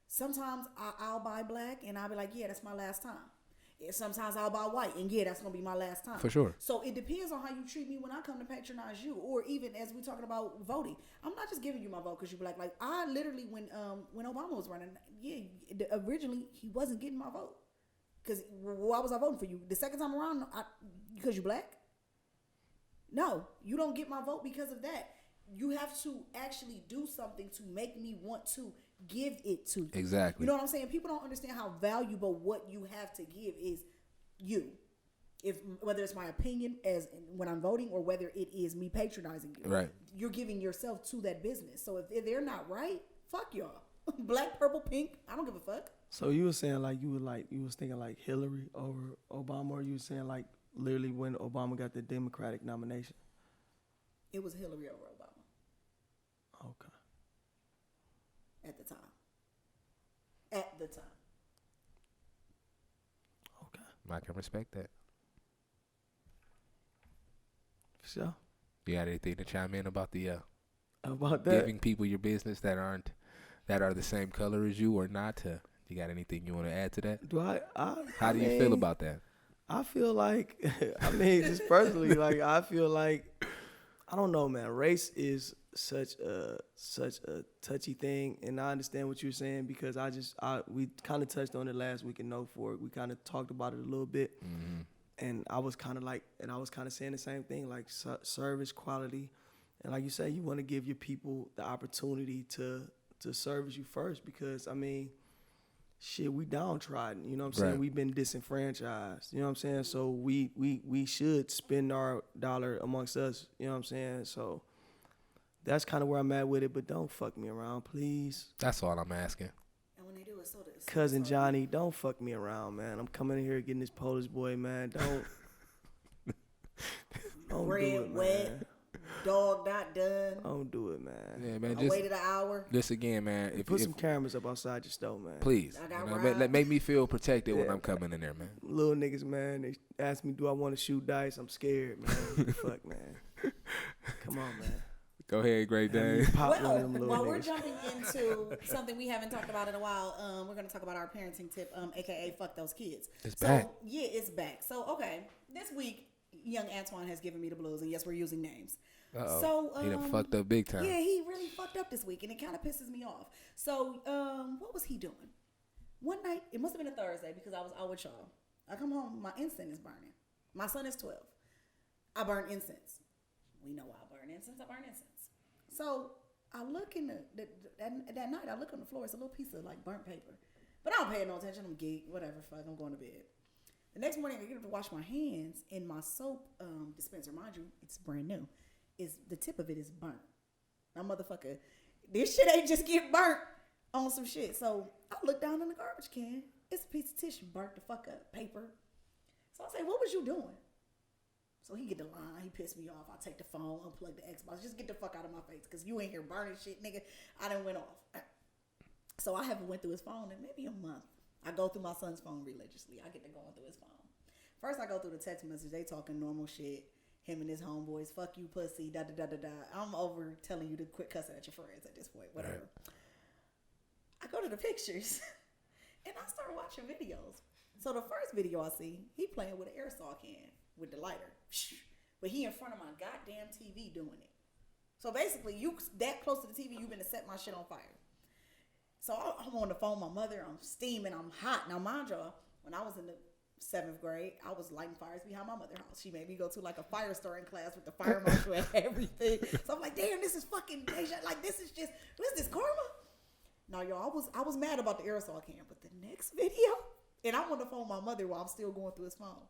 Sometimes I'll buy black and I'll be like, yeah, that's my last time. Sometimes I'll buy white and yeah, that's gonna be my last time. For sure. So it depends on how you treat me when I come to patronize you, or even as we're talking about voting. I'm not just giving you my vote because you black. Like I literally when Obama was running, originally he wasn't getting my vote because why was I voting for you the second time around? Because you black. No, you don't get my vote because of that. You have to actually do something to make me want to give it to you. Exactly. You know what I'm saying? People don't understand how valuable what you have to give is you. If whether it's my opinion as when I'm voting or whether it is me patronizing you. Right. You're giving yourself to that business. So if they're not right, fuck y'all. Black, purple, pink, I don't give a fuck. So you were saying you was thinking like Hillary over Obama, or you were saying like literally when Obama got the Democratic nomination? It was Hillary over Obama. Okay. At the time. Okay. I can respect that. For sure. You got anything to chime in about the about that? giving people your business that are the same color as you or not? You got anything you want to add to that? How do you feel about that? I feel like, just personally, like I feel like, I don't know, man. Race is such a touchy thing, and I understand what you're saying because we kind of touched on it last week in No Fork. We kind of talked about it a little bit, and I was kind of saying the same thing, like service quality, and like you say, you want to give your people the opportunity to service you first because shit, we downtrodden, you know what I'm saying? Right. We've been disenfranchised, you know what I'm saying? So we should spend our dollar amongst us, you know what I'm saying? So that's kind of where I'm at with it, but don't fuck me around, please. That's all I'm asking. And when they do it, so this. Cousin Johnny, don't fuck me around, man. I'm coming in here getting this Polish boy, man. Don't do it, man. Dog not done. Don't do it, man. Yeah, man. I waited an hour. Just again, man. Put some cameras up outside your stove, man. Please. Make me feel protected when I'm coming in there, man. Little niggas, man. They ask me, do I want to shoot dice? I'm scared, man. Fuck, man. Come on, man. Go ahead, Great Dane. While we're jumping into something we haven't talked about in a while, we're going to talk about our parenting tip, aka fuck those kids. It's back. Yeah, it's back. So, okay, this week, young Antoine has given me the blues, and yes, we're using names. Uh-oh. So he done fucked up big time. Yeah, he really fucked up this week, and it kind of pisses me off. So, what was he doing? One night, it must have been a Thursday because I was out with y'all. I come home, my incense is burning. My son is 12. I burn incense. We know why I burn incense. I burn incense. So I look in that night. I look on the floor. It's a little piece of like burnt paper, but I don't pay no attention. I'm geek, whatever. Fuck, I'm going to bed. The next morning, I get up to wash my hands, and my soap dispenser, mind you, it's brand new. Is the tip of it is burnt. Now, motherfucker, this shit ain't just get burnt on some shit. So I look down in the garbage can. It's a piece of tissue burnt the fuck up, paper. So I say, what was you doing? So he get the line. He pissed me off. I take the phone, unplug the Xbox. Just get the fuck out of my face because you ain't here burning shit, nigga. I done went off. So I haven't went through his phone in maybe a month. I go through my son's phone religiously. I get to going through his phone. First, I go through the text message. They talking normal shit. Him and his homeboys. Fuck you, pussy. Da da da da da. I'm over telling you to quit cussing at your friends at this point. Whatever. Right. I go to the pictures, and I start watching videos. So the first video I see, he playing with an aerosol can with the lighter, but he in front of my goddamn TV doing it. So basically, you that close to the TV, you been to set my shit on fire. So I'm on the phone with my mother. I'm steaming. I'm hot. Now, mind y'all, when I was in the 7th grade, I was lighting fires behind my mother's house. She made me go to like a fire starting class with the fire marshal and everything. So I'm like, damn, this is fucking deja. Like, this is just, what is this, karma? No, y'all, I was mad about the aerosol can, but the next video, and I'm on the phone with my mother while I'm still going through his phone.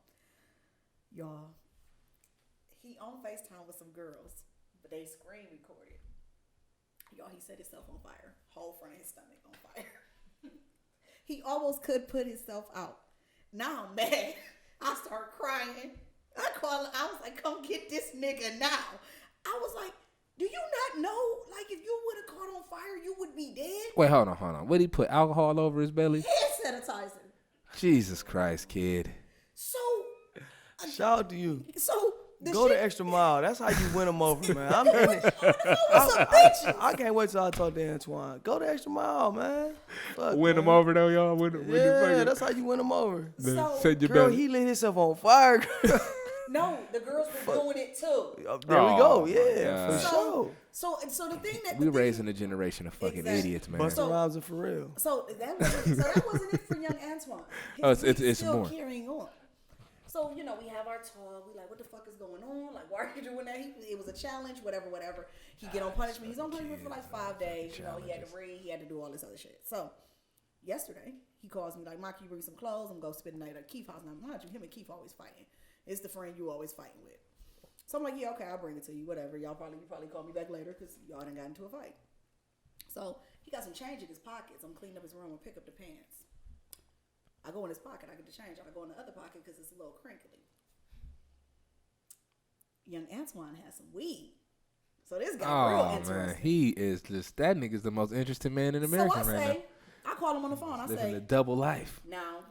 Y'all, he on FaceTime with some girls, but they screen recorded. Y'all, he set himself on fire. Whole front of his stomach on fire. He almost could put himself out. Now I'm mad. I start crying. I was like, come get this nigga now. I was like, do you not know? Like, if you would have caught on fire, you would be dead. Wait, hold on. Would he put alcohol over his belly? Hand sanitizer. Jesus Christ, kid. So. Shout out to you. So. Go the extra mile. That's how you win them over, man. I'm in it. I can't wait till I talk to Antoine. Go the extra mile, man. Fuck, win them over though, y'all. Yeah, that's how you win them over. So, girl, he lit himself on fire. No, the girls were doing it too. There we go. Yeah, for sure. So the thing that we're raising a generation of fucking idiots, man. Busta Rhymes are for real. So that wasn't it for young Antoine. It's still more carrying on. So, we have our talk. We like, what the fuck is going on? Like, why are you doing that? It was a challenge, whatever. He get on punishment. He's on punishment for like 5 days. He had to read. He had to do all this other shit. So, yesterday, he calls me like, Ma, can you bring some clothes? I'm going to go spend the night at Keith's house. Now, mind you, him and Keith always fighting. It's the friend you always fighting with. So, I'm like, yeah, okay, I'll bring it to you. Whatever. You probably call me back later because y'all done got into a fight. So, he got some change in his pockets. I'm cleaning up his room and pick up the pants. I go in his pocket, I get the change. I go in the other pocket because it's a little crinkly. Young Antoine has some weed. So this guy real interesting. Man, he is just, that nigga's the most interesting man in America right now. I call him on the phone. I say, living a double life. Now,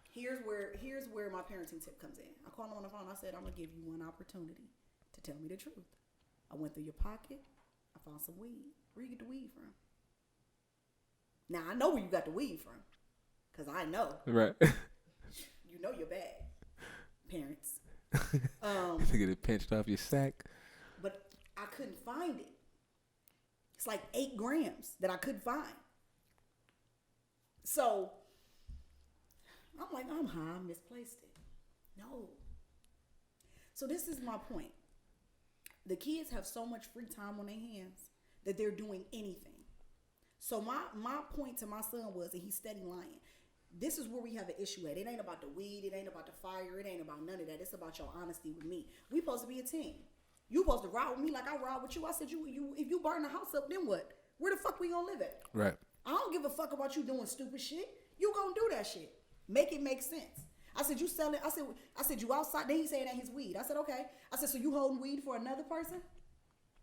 here's where my parenting tip comes in. I call him on the phone. I said, I'm going to give you one opportunity to tell me the truth. I went through your pocket. I found some weed. Where you get the weed from? Now, I know where you got the weed from. Because I know. Right. You know you're bad. Parents. To get it pinched off your sack. But I couldn't find it. It's like 8 grams that I couldn't find. So, I'm like, I'm high. I misplaced it. No. So this is my point. The kids have so much free time on their hands that they're doing anything. So my point to my son was, and he's steady lying, this is where we have an issue at. It ain't about the weed. It ain't about the fire. It ain't about none of that. It's about your honesty with me. We supposed to be a team. You supposed to ride with me like I ride with you. I said, you if you burn the house up, then what? Where the fuck we gonna live at? Right. I don't give a fuck about you doing stupid shit. You gonna do that shit. Make it make sense. I said, you selling, I said, you outside. Then he said that his weed. I said, okay. I said, so you holding weed for another person?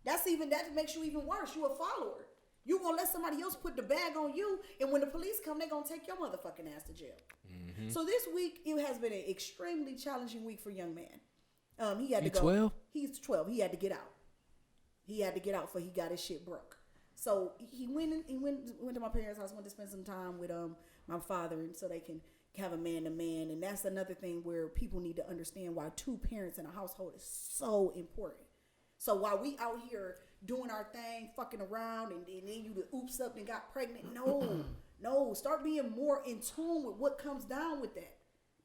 That makes you even worse. You a follower. You gonna let somebody else put the bag on you, and when the police come, they gonna take your motherfucking ass to jail. Mm-hmm. So this week, it has been an extremely challenging week for young man. He had to go. 12? He's 12. He had to get out. He had to get out before he got his shit broke. So he went to my parents' house, went to spend some time with my father, and so they can have a man-to-man. And that's another thing where people need to understand why 2 parents in a household is so important. So while we out here doing our thing, fucking around, and then you oops up and got pregnant, no, start being more in tune with what comes down with that.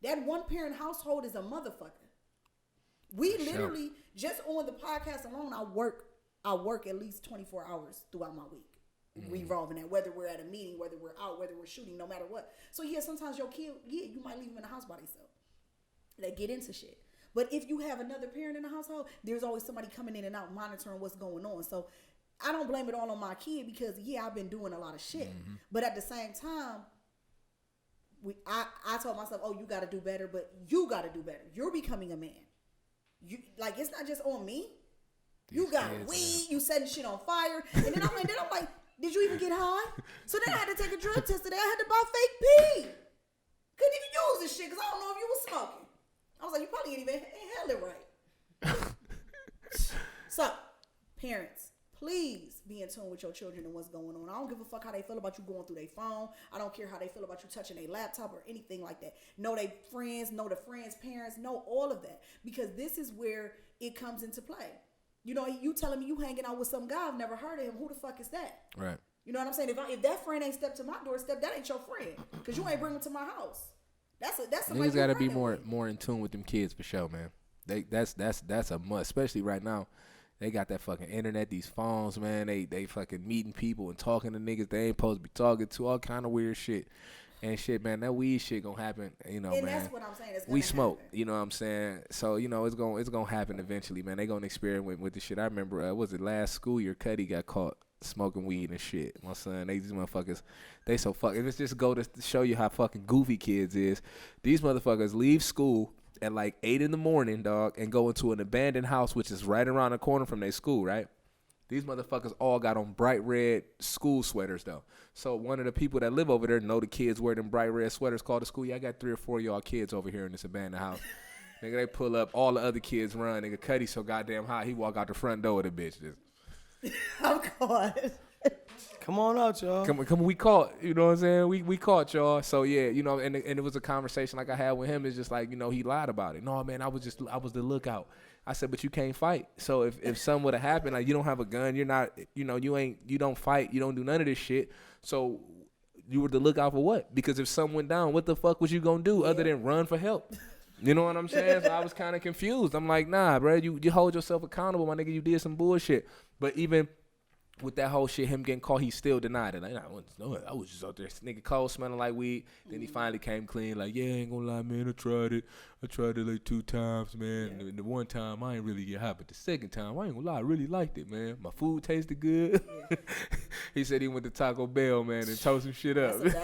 That 1-parent household is a motherfucker. We literally, just on the podcast alone, I work at least 24 hours throughout my week, revolving that, whether we're at a meeting, whether we're out, whether we're shooting, no matter what. So yeah, sometimes your kid, you might leave them in the house by themselves. They get into shit. But if you have another parent in the household, there's always somebody coming in and out monitoring what's going on. So I don't blame it all on my kid because, yeah, I've been doing a lot of shit. Mm-hmm. But at the same time, I told myself, oh, you got to do better, but you got to do better. You're becoming a man. It's not just on me. You got weed, you setting shit on fire. And then I'm like, did you even get high? So then I had to take a drug test today. I had to buy fake pee. Couldn't even use this shit because I don't know if you was smoking. I was like, you probably ain't held it right. So, parents, please be in tune with your children and what's going on. I don't give a fuck how they feel about you going through their phone. I don't care how they feel about you touching their laptop or anything like that. Know their friends, know the friends' parents, know all of that. Because this is where it comes into play. You know, you telling me you hanging out with some guy, I've never heard of him. Who the fuck is that? Right. You know what I'm saying? If that friend ain't stepped to my doorstep, that ain't your friend. Because you ain't bring him to my house. That's somebody Niggas gotta be with. more in tune with them kids for sure, man. That's a must, especially right now. They got that fucking internet, these phones, man. They fucking meeting people and talking to niggas they ain't supposed to be talking to, all kind of weird shit. And shit, man, that weed shit gonna happen, you know, and man. That's what I'm saying. We smoke, you know what I'm saying? So, you know, it's gonna happen eventually, man. They gonna experiment with the shit. I remember, was it last school year, Cuddy got caught smoking weed and shit. My son, these motherfuckers, they so fucking, let's just go to show you how fucking goofy kids is. These motherfuckers leave school at like 8 in the morning, dog, and go into an abandoned house, which is right around the corner from their school, right? These motherfuckers all got on bright red school sweaters, though. So one of the people that live over there know the kids wear them bright red sweaters, call the school. Yeah, I got 3 or 4 of y'all kids over here in this abandoned house. Nigga, they pull up, all the other kids run. Nigga, Cuddy so goddamn high, he walk out the front door of the bitch. Of course. Come on out, y'all. Come on, we caught, you know what I'm saying? We caught y'all. So yeah, you know, and it was a conversation like I had with him. It's just like, you know, he lied about it. No, man, I was the lookout. I said, but you can't fight. So if something would have happened, like you don't have a gun, you're not, you know, you don't fight, you don't do none of this shit. So you were the lookout for what? Because if something went down, what the fuck was you gonna do other than run for help? You know what I'm saying? So I was kind of confused. I'm like, nah, bro, you hold yourself accountable, my nigga. You did some bullshit. But even with that whole shit, him getting caught, he still denied it. Like, I was just out there, nigga, cold, smelling like weed. Then he finally came clean, like, yeah, I ain't gonna lie, man, I tried it like 2 times, man. Yeah. And the one time, I ain't really get high, but the second time, I ain't gonna lie, I really liked it, man. My food tasted good. Yeah. He said he went to Taco Bell, man, and tore some shit up. That's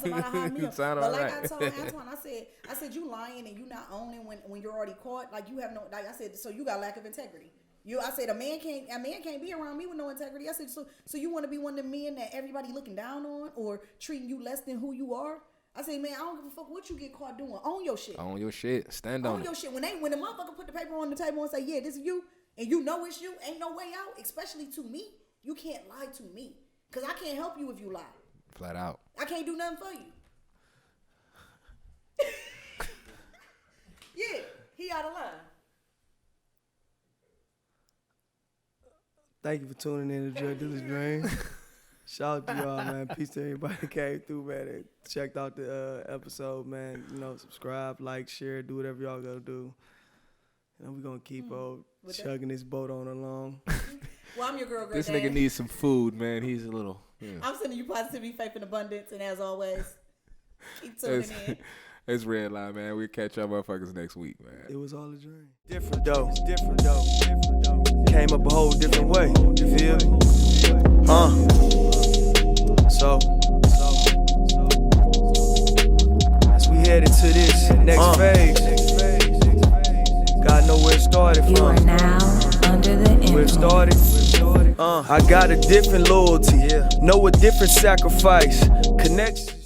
about a high meal. But like right. I told Antoine, I said, you lying and you not owning when you're already caught. Like, you have no, like I said, so you got lack of integrity. I said a man can't be around me with no integrity. I said, so you want to be one of the men that everybody looking down on or treating you less than who you are? I said, man, I don't give a fuck what you get caught doing. Own your shit. Own your shit. Stand on it. Own your shit. When the motherfucker put the paper on the table and say, yeah, this is you, and you know it's you, ain't no way out, especially to me. You can't lie to me. Because I can't help you if you lie. Flat out. I can't do nothing for you. Yeah, he out of line. Thank you for tuning in to Drug Dealer's Dream. Shout out to y'all, man. Peace to everybody that came through, man, and checked out the episode, man. You know, subscribe, like, share, do whatever y'all gotta do. You know, we're gonna keep chugging this boat on along. Well, I'm your girl, This nigga needs some food, man. He's a little, I'm sending you positivity, faith, and abundance, and as always, keep tuning in. It's Red Line, man. We'll catch y'all motherfuckers next week, man. It was all a dream. Different though. Came up a whole different way. You feel me? So as we head into this next phase, gotta know where it started from. You are now under the influence. Where it started. I got a different loyalty. Know a different sacrifice. Connections.